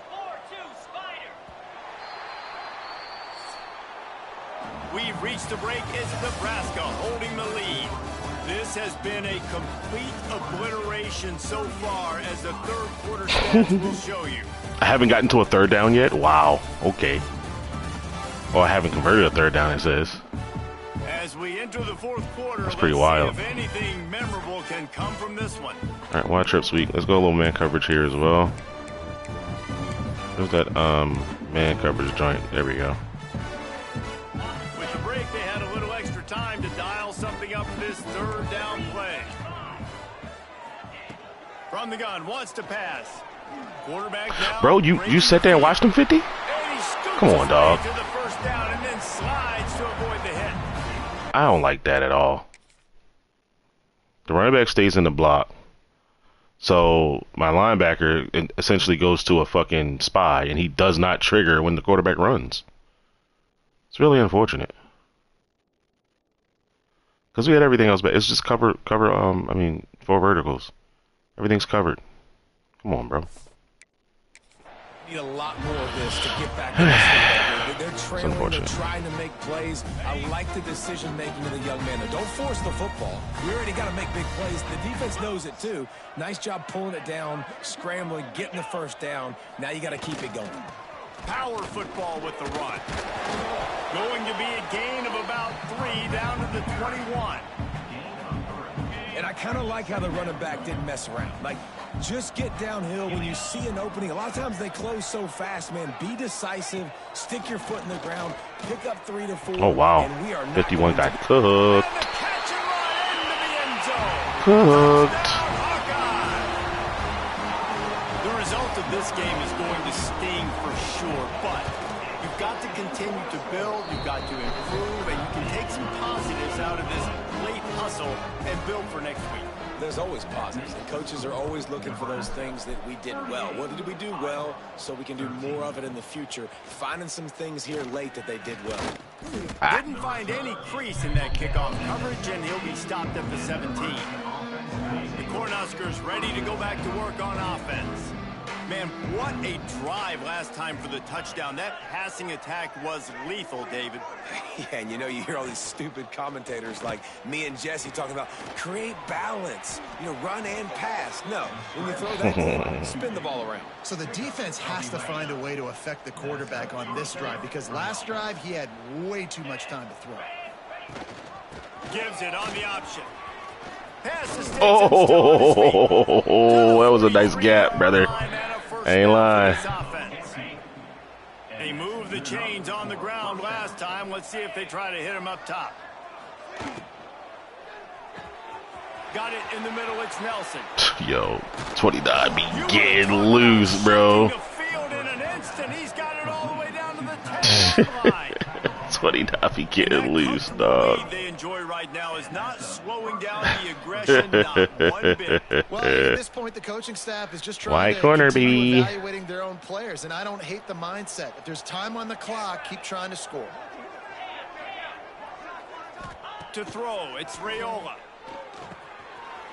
We've reached the break. It's Nebraska holding the lead. This has been a complete obliteration so far, as the third quarter stats will show you. I haven't gotten to a third down yet? Wow. Okay. Oh, I haven't converted a third down, it says. As we enter the fourth quarter, that's pretty let's wild. see if anything memorable can come from this one. All right, wide trip sweep. Let's go a little man coverage here as well. There's that man coverage joint. There we go. With the break, they had a little extra time to dial something up for this third down play. From the gun, wants to pass. Quarterback now. Bro, you sat there and watched him 50? Come on, dog. To the first down and then slides to avoid the hit. I don't like that at all. The running back stays in the block. So my linebacker essentially goes to a fucking spy, and he does not trigger when the quarterback runs. It's really unfortunate. Because we had everything else, but it's just cover, I mean, 4 verticals. Everything's covered. Come on, bro. Need a lot more of this to get back to this. They're trailing, they're trying to make plays. I like the decision-making of the young man. Don't force the football. We already got to make big plays. The defense knows it, too. Nice job pulling it down, scrambling, getting the first down. Now you got to keep it going. Power football with the run. Going to be a gain of about 3 down to the 21. And I kind of like how the running back didn't mess around. Like, just get downhill when you see an opening. A lot of times they close so fast, man. Be decisive. Stick your foot in the ground. Pick up 3 to 4. Oh, wow. And we are 51 got cooked. And the catch and run into the end zone. Cooked. The result of this game is going to sting for sure, but you've got to continue to build, you've got to improve, and you can take some positives out of this late hustle and build for next week. There's always positives, and coaches are always looking for those things that we did well. What did we do well so we can do more of it in the future? Finding some things here late that they did well. Didn't find any crease in that kickoff coverage, and he'll be stopped at the 17. The Cornhuskers ready to go back to work on offense. Man, what a drive last time for the touchdown. That passing attack was lethal, David. Yeah, and you know, you hear all these stupid commentators like me and Jesse talking about create balance, you know, run and pass. No, when you throw that game, spin the ball around. So the defense has to find a way to affect the quarterback on this drive because last drive he had way too much time to throw. Gives it on the option. Oh, that was a nice gap, brother. I ain't lying. They moved the chains on the ground last time. Let's see if they try to hit him up top. Got it in the middle. It's Nelson. Yo, 29 be getting loose, bro. He's got it all the way down to the 10-yard line. 29 be getting loose, dog. They enjoy right now is not slowing down the aggression, not one bit. Well, at this point, the coaching staff is just trying Wide to corner, continue baby. evaluating their own players, and I don't hate the mindset. If there's time on the clock, keep trying to score. To throw, it's Raiola.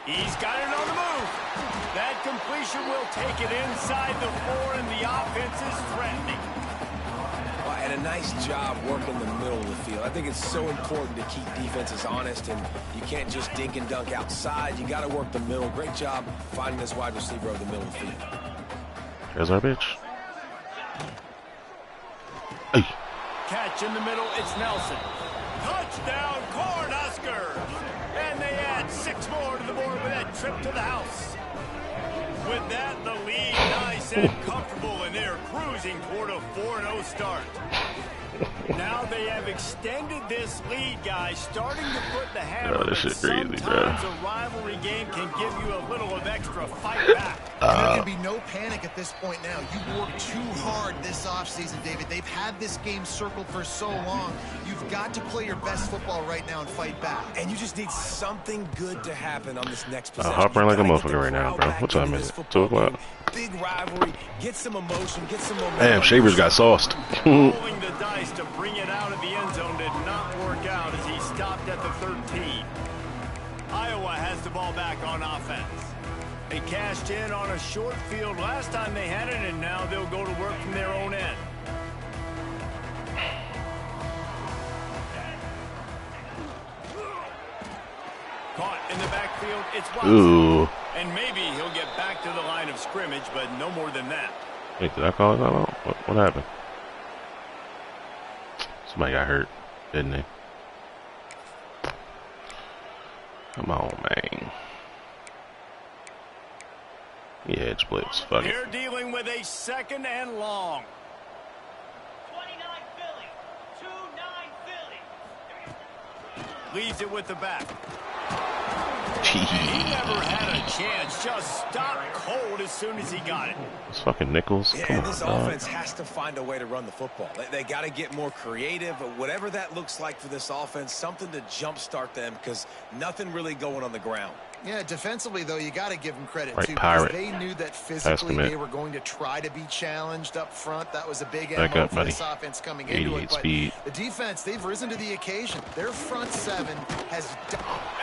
He's got it on the move. That completion will take it inside the 4, and the offense is threatening. And a nice job working the middle of the field. I think it's so important to keep defenses honest, and you can't just dink and dunk outside. You got to work the middle. Great job finding this wide receiver over the middle of the field. There's our bitch. Hey. Catch in the middle, it's Nelson. Touchdown, Cornhuskers! And they add 6 more to the board with that trip to the house. With that, the lead nice and comfortable, and they're cruising toward a 4-0 start. Now they have extended this lead, guys, starting to put the hammer. Oh, this shit crazy, bro. Sometimes a rivalry game can give you a little of extra fight back. And there can be no panic at this point now. You worked too hard this offseason, David. They've had this game circled for so long. You've got to play your best football right now and fight back. And you just need something good to happen on this next possession. Hopping like a motherfucker right now, bro. What time is it? 2 o'clock. Big rivalry. Get some emotion. Get some momentum. Damn, Shavers got sauced. Rolling the dice to bring it out of the end zone did not work out as he stopped at the 13. Iowa has the ball back on offense. They cashed in on a short field last time they had it, and now they'll go to work from their own end. Caught in the backfield, it's Watson. Ooh. And maybe he'll get back to the line of scrimmage, but no more than that. Wait, did I call it out? What happened? Somebody got hurt, didn't they? Come on, man. Yeah, it splits. Fuck it. They're dealing with a 2nd and long. 29 Philly. 2-9 Philly. Leaves it with the back. He never had a chance. Just stopped cold as soon as he got it. It's fucking Nichols. Yeah, Come on, this dog. offense has to find a way to run the football. They got to get more creative, but whatever that looks like for this offense, something to jumpstart them because nothing really going on the ground. Yeah, defensively, though, you got to give them credit, Right, too, Pirate. because they knew that physically Estimate. they were going to try to be challenged up front. That was a big Back MO up, for buddy. this offense coming into 88 it. But speed. the defense, they've risen to the occasion. Their front 7 has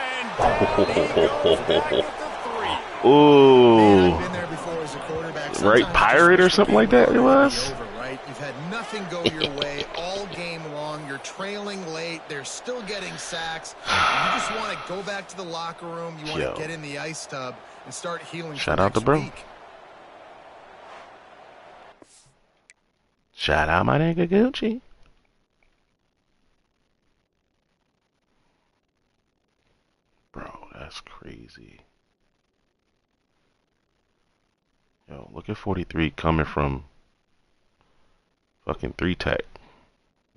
And down he goes back at the 3. Ooh. I've been there before as a quarterback. Right, Sometimes you Pirate just or something like that it was? wish the game would be over, right? You've had nothing go your way all game long. You're trailing late. They're still getting sacks. And you just want to go back to the locker room. You want Yo. to get in the ice tub and start healing. Shout for out to next bro. week. Shout out my nigga Gucci. Bro, that's crazy. Yo, look at 43 coming from fucking 3-tech.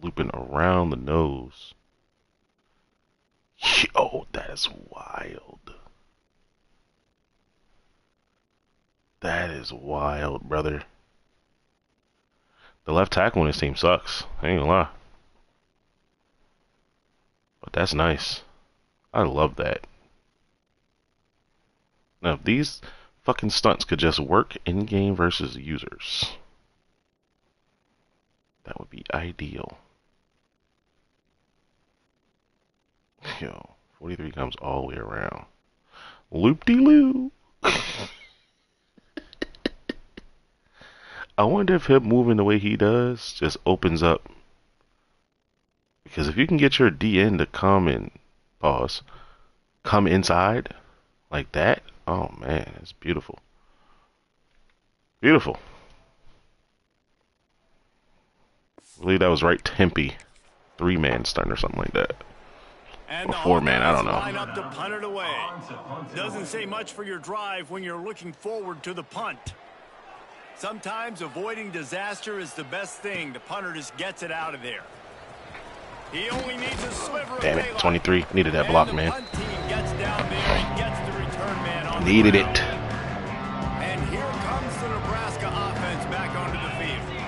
Looping around the nose. Yo, that is wild. That is wild, brother. The left tackle on this team sucks. I ain't gonna lie. But that's nice. I love that. Now, if these fucking stunts could just work in-game versus users, that would be ideal. Yo, 43 comes all the way around. Loop-de-loo. I wonder if him moving the way he does just opens up. Because if you can get your DN to come and come inside like that, oh man, it's beautiful. Beautiful. I believe that was right Tempe. 3-man stunt or something like that. And Or 4-man, I don't know. line up to punt it away. Doesn't say much for your drive when you're looking forward to the punt. Sometimes avoiding disaster is the best thing. The punter just gets it out of there. He only needs a sliver of Damn it, daylight. 23. Needed that block, And man. the punt team gets down there and gets the return man on the Needed ground. it. And here comes the Nebraska offense back onto the field.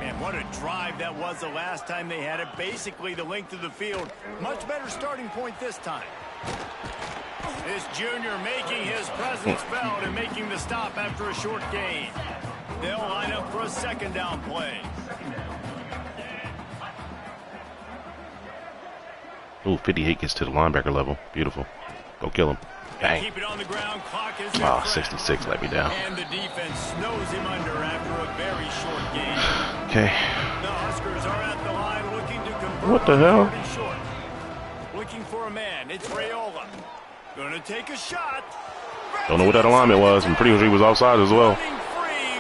And what a drive that was the last time they had it. Basically the length of the field. Much better starting point this time. This junior making his presence felt and making the stop after a short gain. They'll line up for a 2nd down play. Ooh, 58 gets to the linebacker level. Beautiful. Go kill him. Bang. Keep it on the ground. Clock is in Ah, front. 66 let me down. And the defense snows him under after a very short gain. Okay. The Huskers are at the line looking to convert. What the on hell? 3rd and short. Looking for a man. It's Raiola. Gonna take a shot. Don't know what that alignment was. I'm pretty sure he was offside as well. Running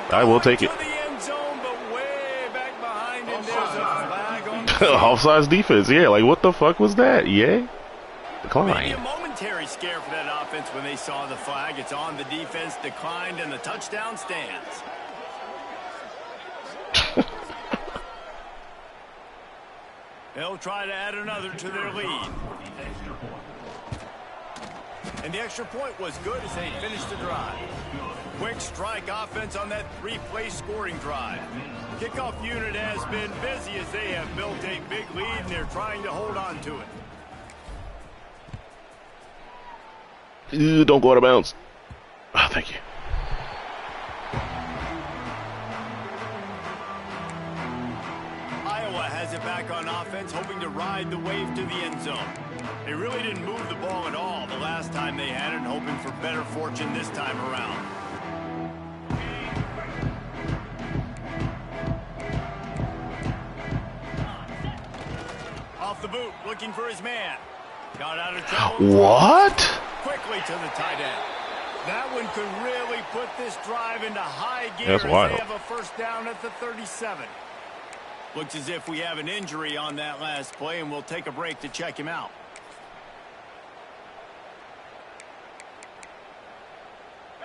free, I will take going it. to the end zone, but way back behind him. There's a flag on the Offsides defense. Yeah, like what the fuck was that? Yeah. Maybe Decline. a momentary scare for that offense when they saw the flag. It's on the defense, declined, and the touchdown stands. They'll try to add another to their lead. And the extra point was good as they finished the drive. Quick strike offense on that 3-play scoring drive. Kickoff unit has been busy as they have built a big lead, and they're trying to hold on to it. Ew, don't go out of bounds. Oh, thank you. Iowa has it back on offense, hoping to ride the wave to the end zone. They really didn't move the ball at all the last time they had it, and hoping for better fortune this time around. Off the boot, looking for his man. Got out of trouble. What? Quickly to the tight end. That one could really put this drive into high gear. That's wild. As they have a first down at the 37. Looks as if we have an injury on that last play, and we'll take a break to check him out.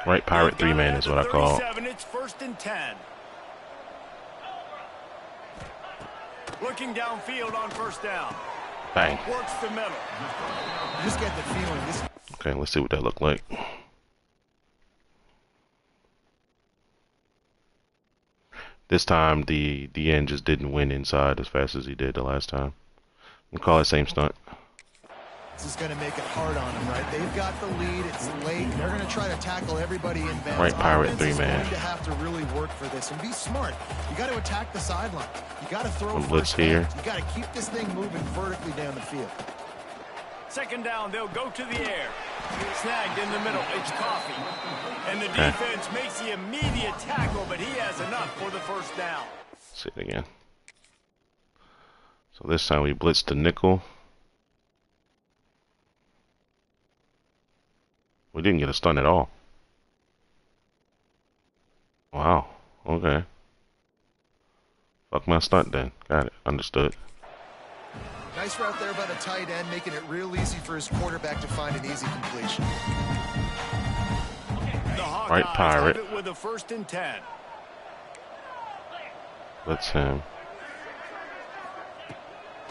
Right pirate 3-man is what I call it. It's 1st and 10. Looking downfield on first down. Bang. Works the middle. Just get the feeling this. Okay, let's see what that looked like. This time the end just didn't win inside as fast as he did the last time. We'll call it same stunt. This is going to make it hard on them, right? They've got the lead. It's late. They're going to try to tackle everybody in bounds. Right pirate Offense 3-man. is going to have to really work for this and be smart. You got to attack the sideline. You got to throw Blitz first here. downs. You got to keep this thing moving vertically down the field. Second down, they'll go to the air. Snagged in the middle. It's Coffee. And the defense makes the immediate tackle, but he has enough for the first down. See it again. So this time we blitzed the nickel. We didn't get a stun at all. Wow. Okay. Fuck my stunt then. Got it. Understood. Nice route there by the tight end, making it real easy for his quarterback to find an easy completion. Right pirate. Have it with a 1st and 10. Blitz him.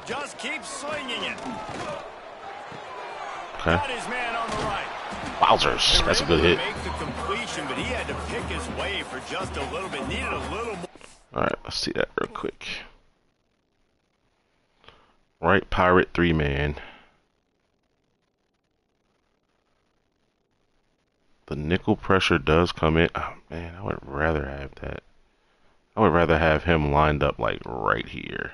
Just keep slinging it. Okay. Got his man on the right. Wowzers. That's a good hit. Make the completion, but he had to pick his way for just a little bit. Needed a little more. Alright, let's see that real quick. Right pirate 3-man. The nickel pressure does come in. Oh man, I would rather have that. I would rather have him lined up like right here.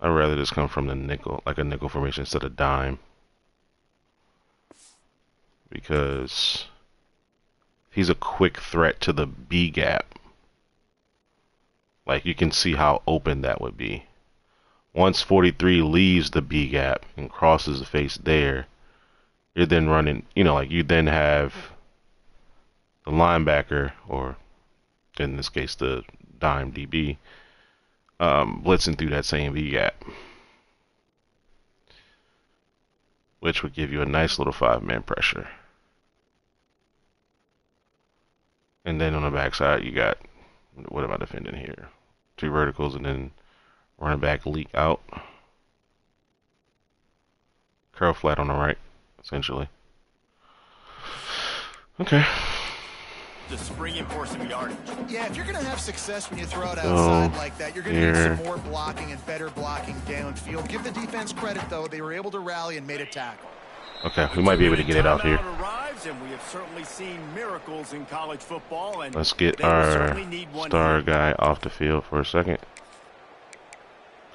I'd rather this come from the nickel, like a nickel formation instead of dime. Because he's a quick threat to the B gap. Like you can see how open that would be. Once 43 leaves the B gap and crosses the face there, you're then running, you know, like you then have the linebacker, or in this case the dime DB, blitzing through that same V gap, which would give you a nice little 5-man pressure. And then on the backside, you got, what am I defending here? 2 verticals and then running back leak out. Curl flat on the right, essentially. Okay. Just springing for some yardage. Yeah, if you're going to have success when you throw it outside like that, you're going to need some more blocking and better blocking downfield. Give the defense credit, though. They were able to rally and made a tackle. Okay, we might be able to get it out here. And we have certainly seen miracles in college football, and let's get our star guy off the field for a second.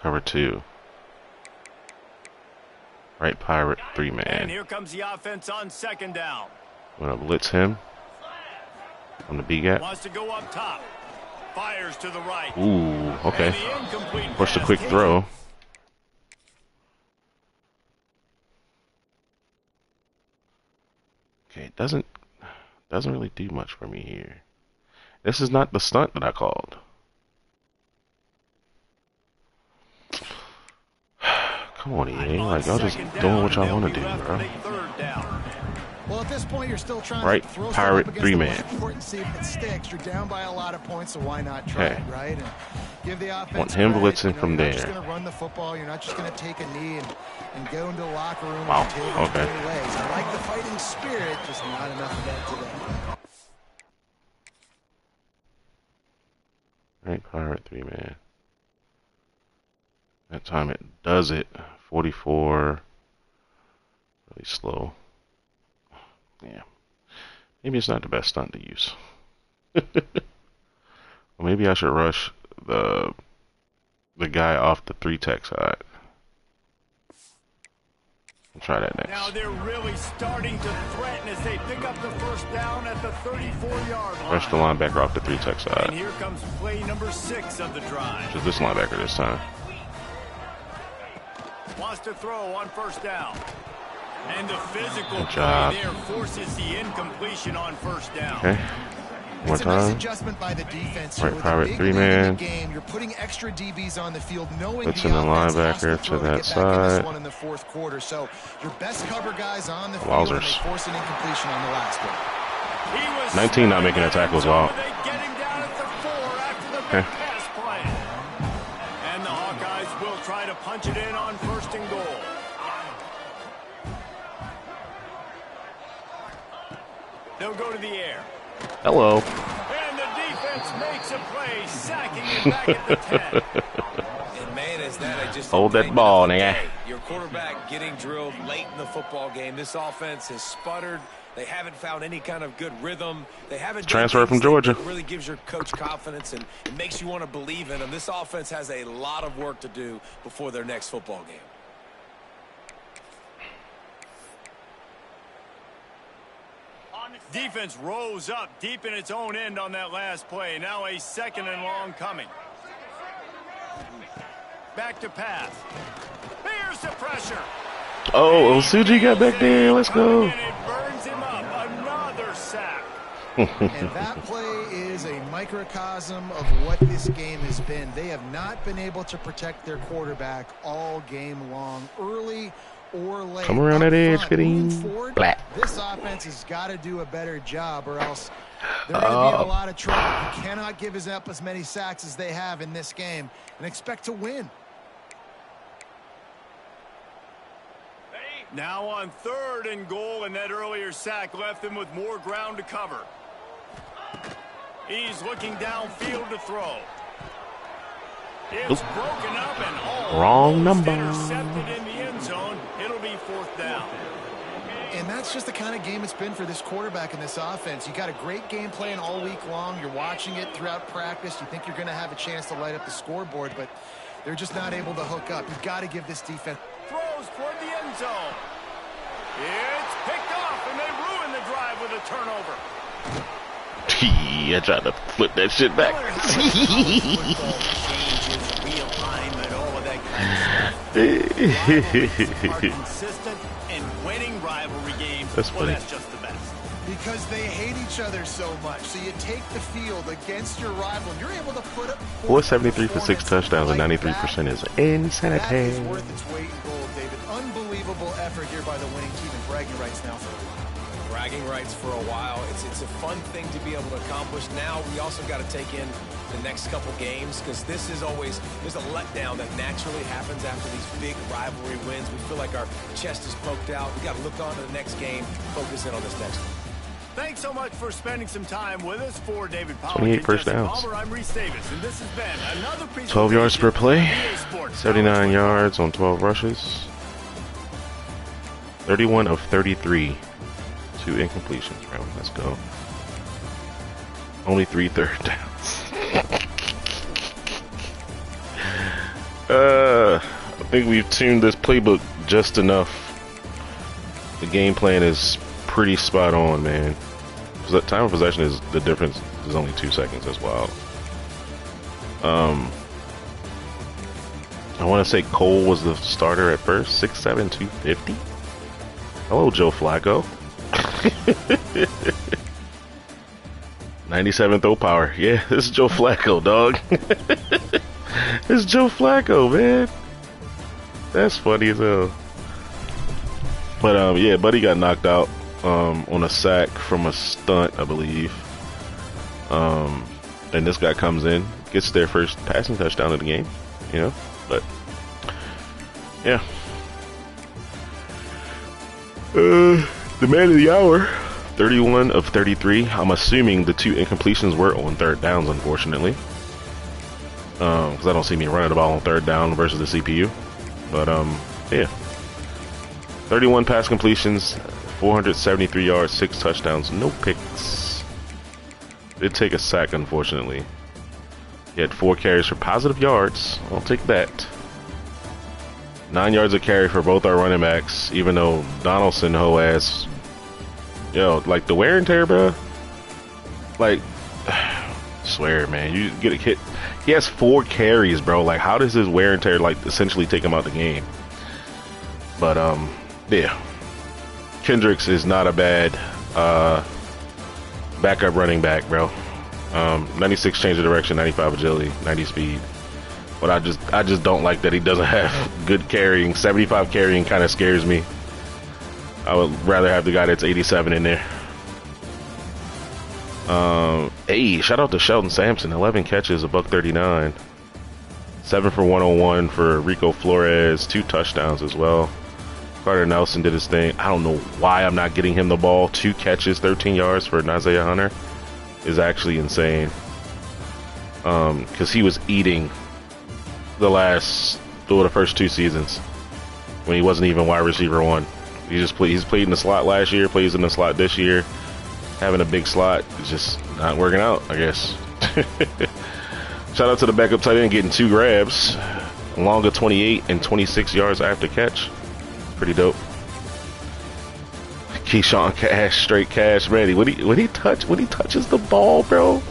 Cover 2. Right pirate 3-man. And here comes the offense on second down. I'm gonna blitz him on the B gap. Wants to go up top. Fires to the right. Ooh, okay. Push the quick throw. Okay, it doesn't really do much for me here. This is not the stunt that I called. Come on, EA. Like, y'all just doing what y'all want to do, bro. Well, if this point, you're still trying Right, to throw pirate against 3-man. the court and see if it sticks. You're down by a lot of points, so why not try it, right? And give the offense Want him credit. blitzing from You're not just there. going to run the football. You're not just going to take a knee and go into the locker room Wow, and take okay. legs. I like the fighting spirit, just not enough of that today. Right, pirate 3-man. That time it does it. 44. Really slow. Yeah. Maybe it's not the best stunt to use. Or maybe I should rush the guy off the 3-tech side. I'll try that next. Now they're really starting to threaten as they pick up the first down at the 34-yard line. Rush the linebacker off the 3-tech side. And here comes play number 6 of the drive. Which is this linebacker this time. Wants to throw on first down. And the physical Good play job. there forces the incompletion on first down. Okay. One It's a nice time. adjustment by the defense. Right, With a pirate big 3-man. lead in the game, you're putting extra DBs on the field, knowing Blitzing the the offense has linebacker throw to get that back in this side. one in the fourth quarter. So your best cover guys on the field, Wowzers. and they force an incompletion on the last one. He was 19 not making that tackle as well. They get him down at the 4 after the Okay. big pass play. And the Hawkeyes will try to punch it in on first and goal. They'll go to the air. Hello. And the defense makes a play, sacking it back at the 10. And man, is that a just Hold that ball, nigga. Your quarterback getting drilled late in the football game. This offense has sputtered. They haven't found any kind of good rhythm. They haven't Transfer from Georgia. It really gives your coach confidence and it makes you want to believe in them. This offense has a lot of work to do before their next football game. Defense rose up deep in its own end on that last play. Now a second and long coming. Back to pass. Here's the pressure. Oh, Osuji got back there. Let's go. And it burns him up. Another sack. And that play is a microcosm of what this game has been. They have not been able to protect their quarterback all game long, early or late. Come around that edge, Front, fitting. moving forward, Black. this offense has got to do a better job, or else they're going to be in a lot of trouble. You cannot give us up as many sacks as they have in this game and expect to win. Now on third and goal, and that earlier sack left them with more ground to cover. He's looking downfield to throw. It's broken up and Wrong number. intercepted in the end zone. It'll be fourth down. And that's just the kind of game it's been for this quarterback and this offense. You got a great game plan all week long. You're watching it throughout practice. You think you're going to have a chance to light up the scoreboard, but they're just not able to hook up. You've got to give this defense. Throws toward the end zone. It's picked off, and they ruin the drive with a turnover. I tried to flip that shit back. Real time and all of that kind of stuff. Rivalries are consistent, and winning rivalry games, That's funny. that's just the best. Because they hate each other so much. So you take the field against your rival, and you're able to put up 473 for 6 touchdowns and 93% is That is insanity. worth its weight in gold, David. Unbelievable effort here by the winning team, and bragging rights now for Bragging rights for a while. It's a fun thing to be able to accomplish. Now we also got to take in the next couple games because this is always, there's a letdown that naturally happens after these big rivalry wins. We feel like our chest is poked out. We got to look on to the next game, focus in on this next one. Thanks so much for spending some time with us. For David Powell, 28 first Jesse downs. Palmer, I'm Reese Davis, and this has been another 12 yards per play. EA Sports 79 College yards on 12 rushes. 31 of 33. 2 incompletions, bro. Let's go. Only 3 third downs. I think we've tuned this playbook just enough. The game plan is pretty spot on, man. The time of possession is the difference is only 2 seconds. That's wild. I want to say Cole was the starter at first. 6'7", 250. Hello, Joe Flacco. 97 throw power. Yeah, this is Joe Flacco, dog. This is Joe Flacco, man. That's funny as hell. But yeah, Buddy got knocked out on a sack from a stunt, I believe. And this guy comes in, gets their first passing touchdown of the game, you know. But yeah, the man of the hour, 31 of 33. I'm assuming the 2 incompletions were on third downs, unfortunately, because I don't see me running the ball on third down versus the CPU. But yeah, 31 pass completions, 473 yards, 6 touchdowns, no picks. Did take a sack, unfortunately. He had 4 carries for positive yards. I'll take that. 9 yards of carry for both our running backs, even though Donaldson hoe ass. Yo, like the wear and tear, bro. Like, swear, man, you get a hit. He has 4 carries, bro. Like, how does his wear and tear like essentially take him out the game? But yeah, Kendricks is not a bad backup running back, bro. 96 change of direction, 95 agility, 90 speed. But I just don't like that he doesn't have good carrying. 75 carrying kind of scares me. I would rather have the guy that's 87 in there. Hey, shout out to Sheldon Sampson, 11 catches, $139. 7 for 101 for Rico Flores, 2 touchdowns as well. Carter Nelson did his thing. I don't know why I'm not getting him the ball. 2 catches, 13 yards for Nazaya Hunter is actually insane. Because he was eating the first 2 seasons when he wasn't even wide receiver 1. He's played in the slot last year, plays in the slot this year. Having a big slot is just not working out, I guess. Shout out to the backup tight end getting 2 grabs, along of 28 and 26 yards after catch. Pretty dope. Keyshawn Cash, straight cash ready. When he touches the ball, bro,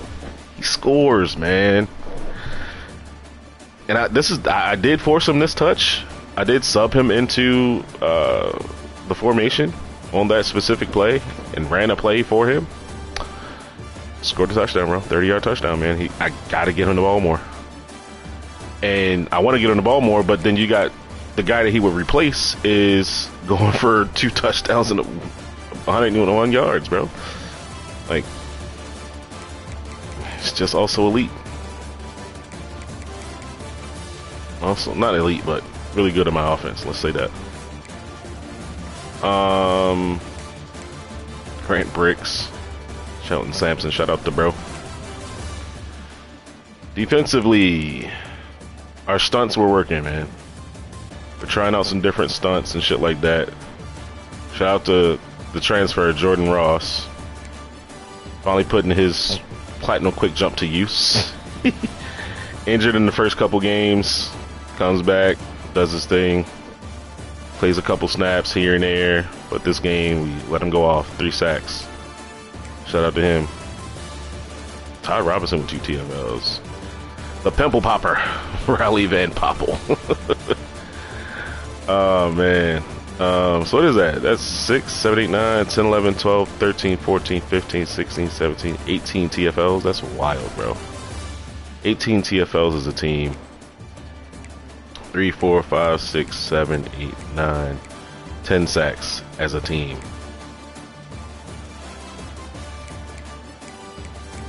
he scores, man. And I did force him this touch. I did sub him into the formation on that specific play and ran a play for him. Scored a touchdown, bro. 30-yard touchdown, man. I gotta get him the ball more. And I want to get him the ball more, but then you got the guy that he would replace is going for 2 touchdowns and 101 yards, bro. Like, it's just also elite. Also, not elite, but really good at my offense. Let's say that. Grant Bricks, Shelton Sampson, shout out to bro. Defensively, our stunts were working, man. We're trying out some different stunts and shit like that. Shout out to the transfer of Jordan Ross. Finally putting his platinum quick jump to use. Injured in the first couple games. Comes back, does his thing. Plays a couple snaps here and there. But this game, we let him go off. 3 sacks. Shout out to him. Ty Robinson with 2 TFLs. The Pimple Popper. Rally Van Poppel. Oh, man. So what is that? That's 6, 7, 8, 9, 10, 11, 12, 13, 14, 15, 16, 17, 18 TFLs. That's wild, bro. 18 TFLs as a team. 3, 4, 5, 6, 7, 8, 9, 10 sacks as a team.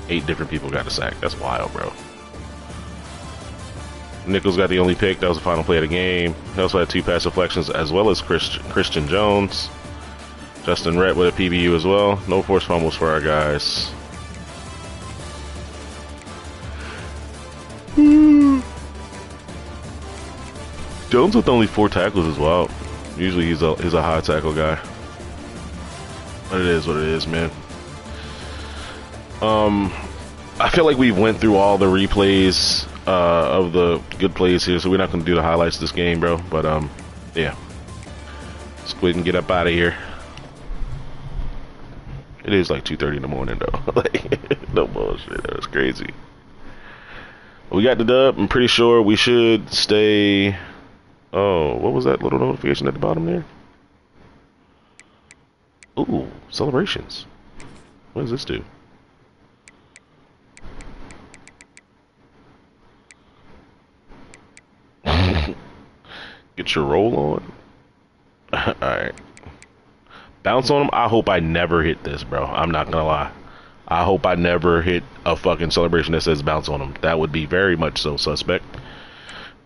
8 different people got a sack. That's wild, bro. Nichols got the only pick. That was the final play of the game. He also had 2 pass deflections as well as Christian Jones. Justin Rhett with a PBU as well. No forced fumbles for our guys. Jones with only 4 tackles as well. Usually he's a high tackle guy. But it is what it is, man. I feel like we went through all the replays of the good plays here, so we're not going to do the highlights of this game, bro. But yeah, let's go ahead and get up out of here. It is like 2:30 in the morning, though. Like, no bullshit. That was crazy. We got the dub. I'm pretty sure we should stay. Oh, what was that little notification at the bottom there? Ooh, celebrations. What does this do? Get your roll on. Alright. Bounce on him. I hope I never hit this, bro. I'm not gonna lie. I hope I never hit a fucking celebration that says bounce on him. That would be very much so suspect.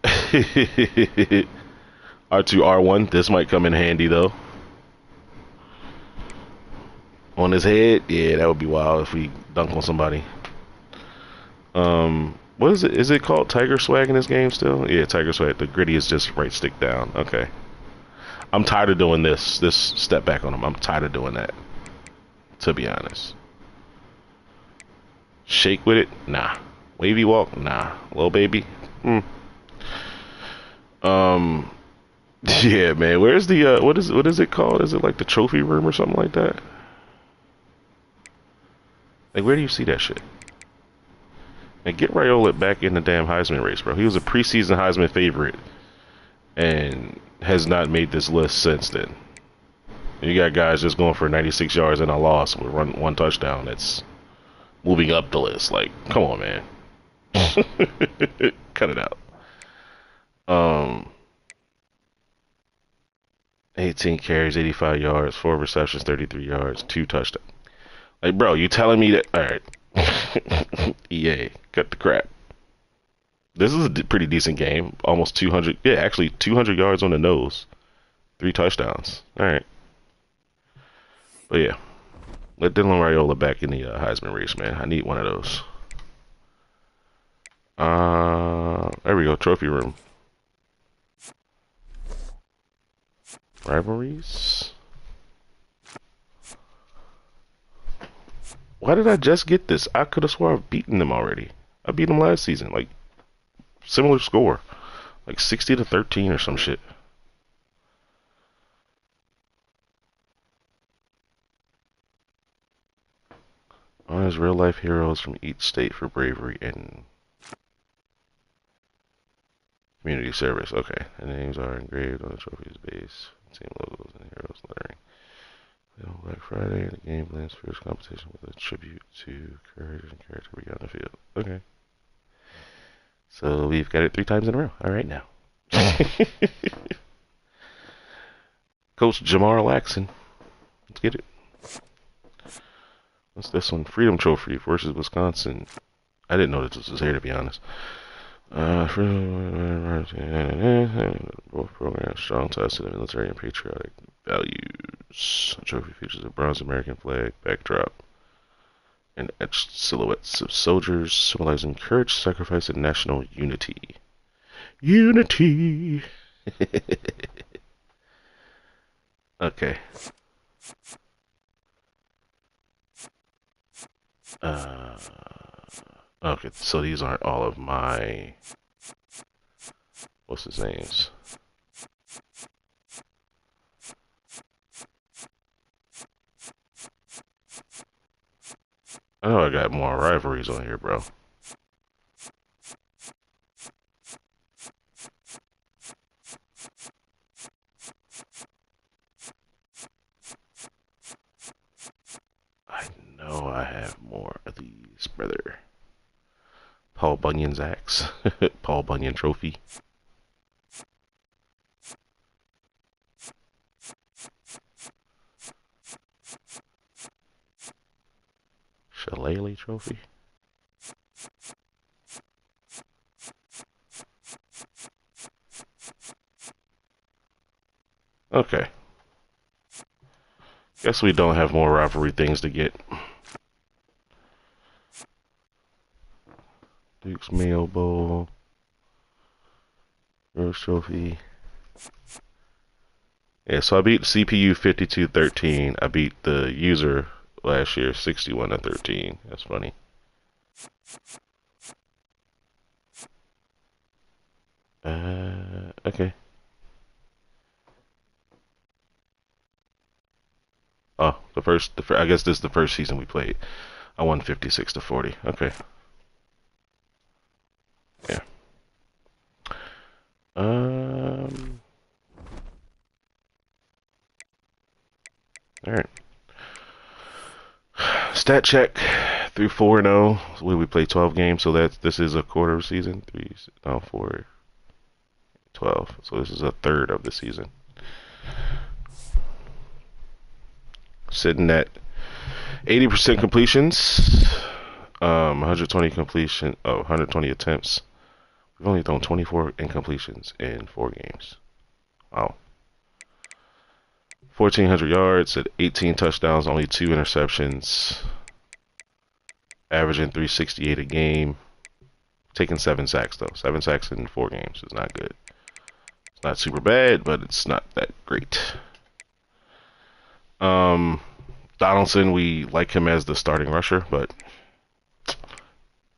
R2, R1. This might come in handy, though. On his head? Yeah, that would be wild if we dunk on somebody. What is it? Is it called Tiger Swag in this game still? Yeah, Tiger Swag. The gritty is just right stick down. Okay. I'm tired of doing this step back on him. I'm tired of doing that, to be honest. Shake with it? Nah. Wavy walk? Nah. Little baby? Yeah, man. Where's the what is it called? Is it like the trophy room or something like that? Like, where do you see that shit? And get Raiola back in the damn Heisman race, bro. He was a preseason Heisman favorite and has not made this list since then. You got guys just going for 96 yards and a loss with one touchdown. That's moving up the list. Like, come on, man. Cut it out. 18 carries, 85 yards, 4 receptions, 33 yards, 2 touchdowns. Like, bro, you telling me that? All right. EA, cut the crap. This is a pretty decent game. Almost 200. Yeah, actually 200 yards on the nose. 3 touchdowns. All right. But yeah, let Dylan Raiola back in the Heisman race, man. I need one of those. There we go. Trophy room. Rivalries. Why did I just get this? I could have swore I've beaten them already. I beat them last season. Like, similar score. Like 60-13 or some shit. Honors real life heroes from each state for bravery and community service. Okay. The names are engraved on the trophy's base. Team logos and heroes lettering. On Black Friday, the game plans fierce competition with a tribute to courage and character beyond the field. Okay. So we've got it 3 times in a row. All right now. Coach Jamar Laxon. Let's get it. What's this one? Freedom Trophy versus Wisconsin. I didn't know this was here, to be honest. Both programs strong ties to the military and patriotic values. The trophy features a bronze American flag backdrop and etched silhouettes of soldiers symbolizing courage, sacrifice, and national unity. Unity! Okay. Okay, so these aren't all of my... What's his names? I know I got more rivalries on here, bro. I know I have more of these, brother. Paul Bunyan's axe. Paul Bunyan trophy. Shillelagh trophy. Okay. Guess we don't have more rivalry things to get. Duke's Mayo Bowl. Rose Trophy. Yeah, so I beat CPU 52-13. I beat the user last year 61-13. That's funny. Okay. Oh, I guess this is the first season we played. I won 56-40. Okay. Yeah. All right. Stat check through 4-0. We played 12 games, so this is a quarter of season. 4, 12. So this is a third of the season. sitting at 80% completions, 120 120 attempts. We've only thrown 24 incompletions in 4 games. Wow. 1,400 yards at 18 touchdowns, only 2 interceptions. Averaging 368 a game. Taking 7 sacks, though. 7 sacks in 4 games is not good. It's not super bad, but it's not that great. Donaldson, we like him as the starting rusher, but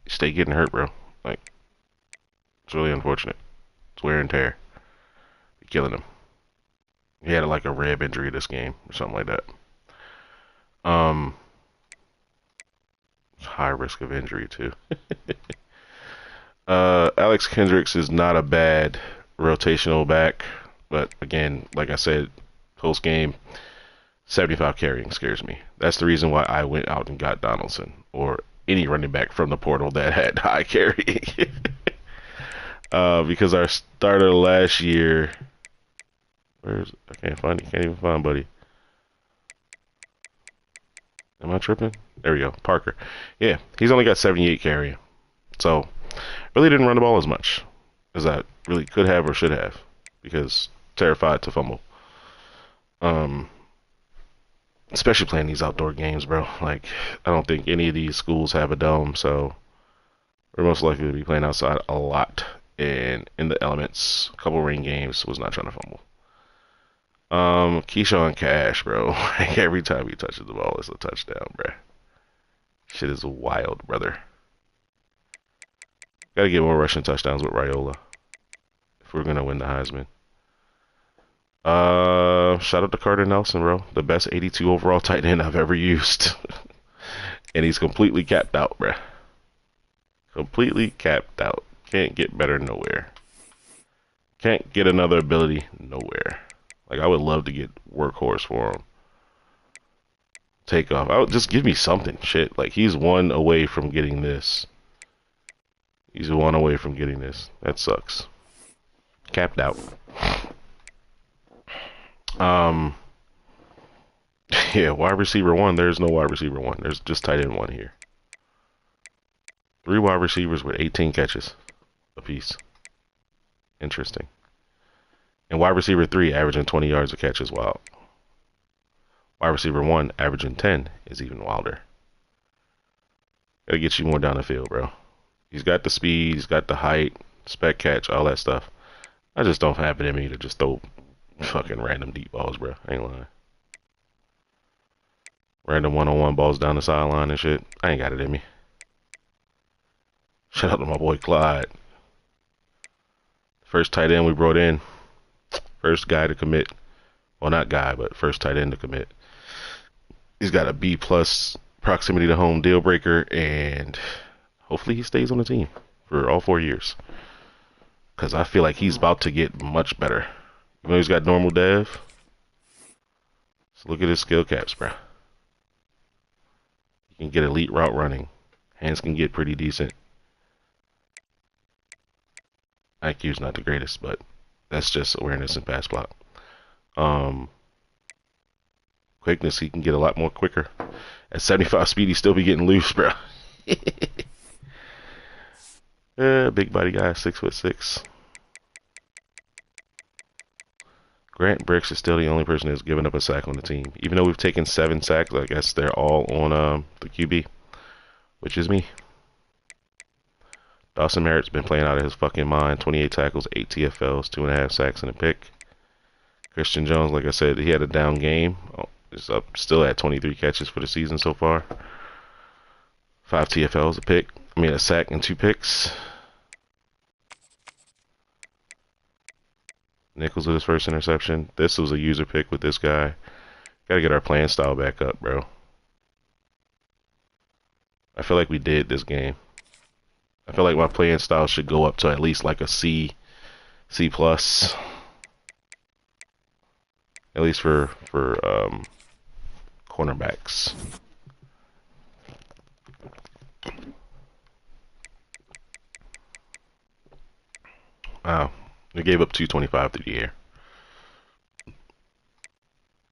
stay getting hurt, bro. Like, it's really unfortunate. It's wear and tear. You're killing him. He had like a rib injury this game or something like that. High risk of injury too. Alex Kendricks is not a bad rotational back, but again, like I said, post game, 75 carrying scares me. That's the reason why I went out and got Donaldson or any running back from the portal that had high carrying. Because our starter last year, I can't even find buddy. Am I tripping? There we go. Parker. Yeah, he's only got 78 carrying. So, really didn't run the ball as much as I really could have or should have because terrified to fumble. Especially playing these outdoor games, bro. Like, I don't think any of these schools have a dome, so we're most likely to be playing outside a lot and in the elements. A couple rain games, was not trying to fumble. Keyshawn Cash, bro. Like, every time he touches the ball, it's a touchdown, bro. Shit is wild, brother. Gotta get more rushing touchdowns with Raiola if we're gonna win the Heisman. Shout out to Carter Nelson, bro. The best 82 overall tight end I've ever used. And he's completely capped out, bro. Completely capped out. Can't get better nowhere. Can't get another ability nowhere. Like, I would love to get workhorse for him. Take off. I would just give me something. Shit. Like, he's 1 away from getting this. He's 1 away from getting this. That sucks. Capped out. Yeah, wide receiver 1. There's no wide receiver 1. There's just tight end 1 here. 3 wide receivers with 18 catches apiece. Interesting. And wide receiver 3 averaging 20 yards a catch is wild. Wide receiver 1 averaging 10 is even wilder. Gotta get you more down the field, bro. He's got the speed, he's got the height, spec catch, all that stuff. I just don't have it in me to just throw fucking random deep balls, bro. I ain't lying. Random one-on-one balls down the sideline and shit. I ain't got it in me. Shout out to my boy Clyde. First tight end we brought in. First guy to commit. Well, not guy, but first tight end to commit. He's got a B+ proximity to home deal breaker, and hopefully he stays on the team for all 4 years. Because I feel like he's about to get much better. Even though he's got normal dev. So look at his skill caps, bro. He can get elite route running. Hands can get pretty decent. IQ's not the greatest, but that's just awareness and pass block. Quickness, he can get a lot more quicker. At 75 speed, he still be getting loose, bro. Big body guy, 6'6". Grant Bricks is still the only person that's given up a sack on the team. Even though we've taken 7 sacks, I guess they're all on the QB, which is me. Dawson Merritt's been playing out of his fucking mind. 28 tackles, 8 TFLs, 2.5 sacks and a pick. Christian Jones, like I said, he had a down game. Is up still at 23 catches for the season so far. 5 TFLs, a sack and 2 picks. Nichols with his first interception. This was a user pick with this guy. Gotta get our playing style back up, bro. I feel like we did this game. I feel like my playing style should go up to at least like a C+. At least for cornerbacks. Wow. We gave up 225 through the air.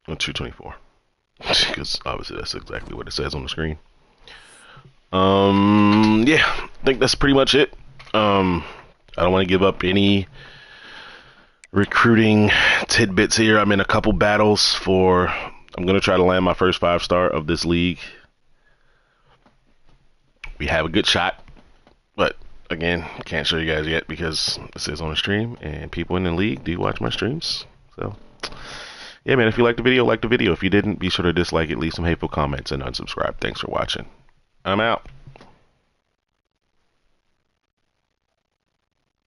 Or 224. because obviously that's exactly what it says on the screen. Yeah, I think that's pretty much it. I don't want to give up any recruiting tidbits here. I'm in a couple battles for, I'm going to try to land my first 5-star of this league. We have a good shot, but again, can't show you guys yet because this is on the stream and people in the league do watch my streams. So yeah, man, if you liked the video, like the video. If you didn't, be sure to dislike it, leave some hateful comments, and unsubscribe. Thanks for watching. I'm out.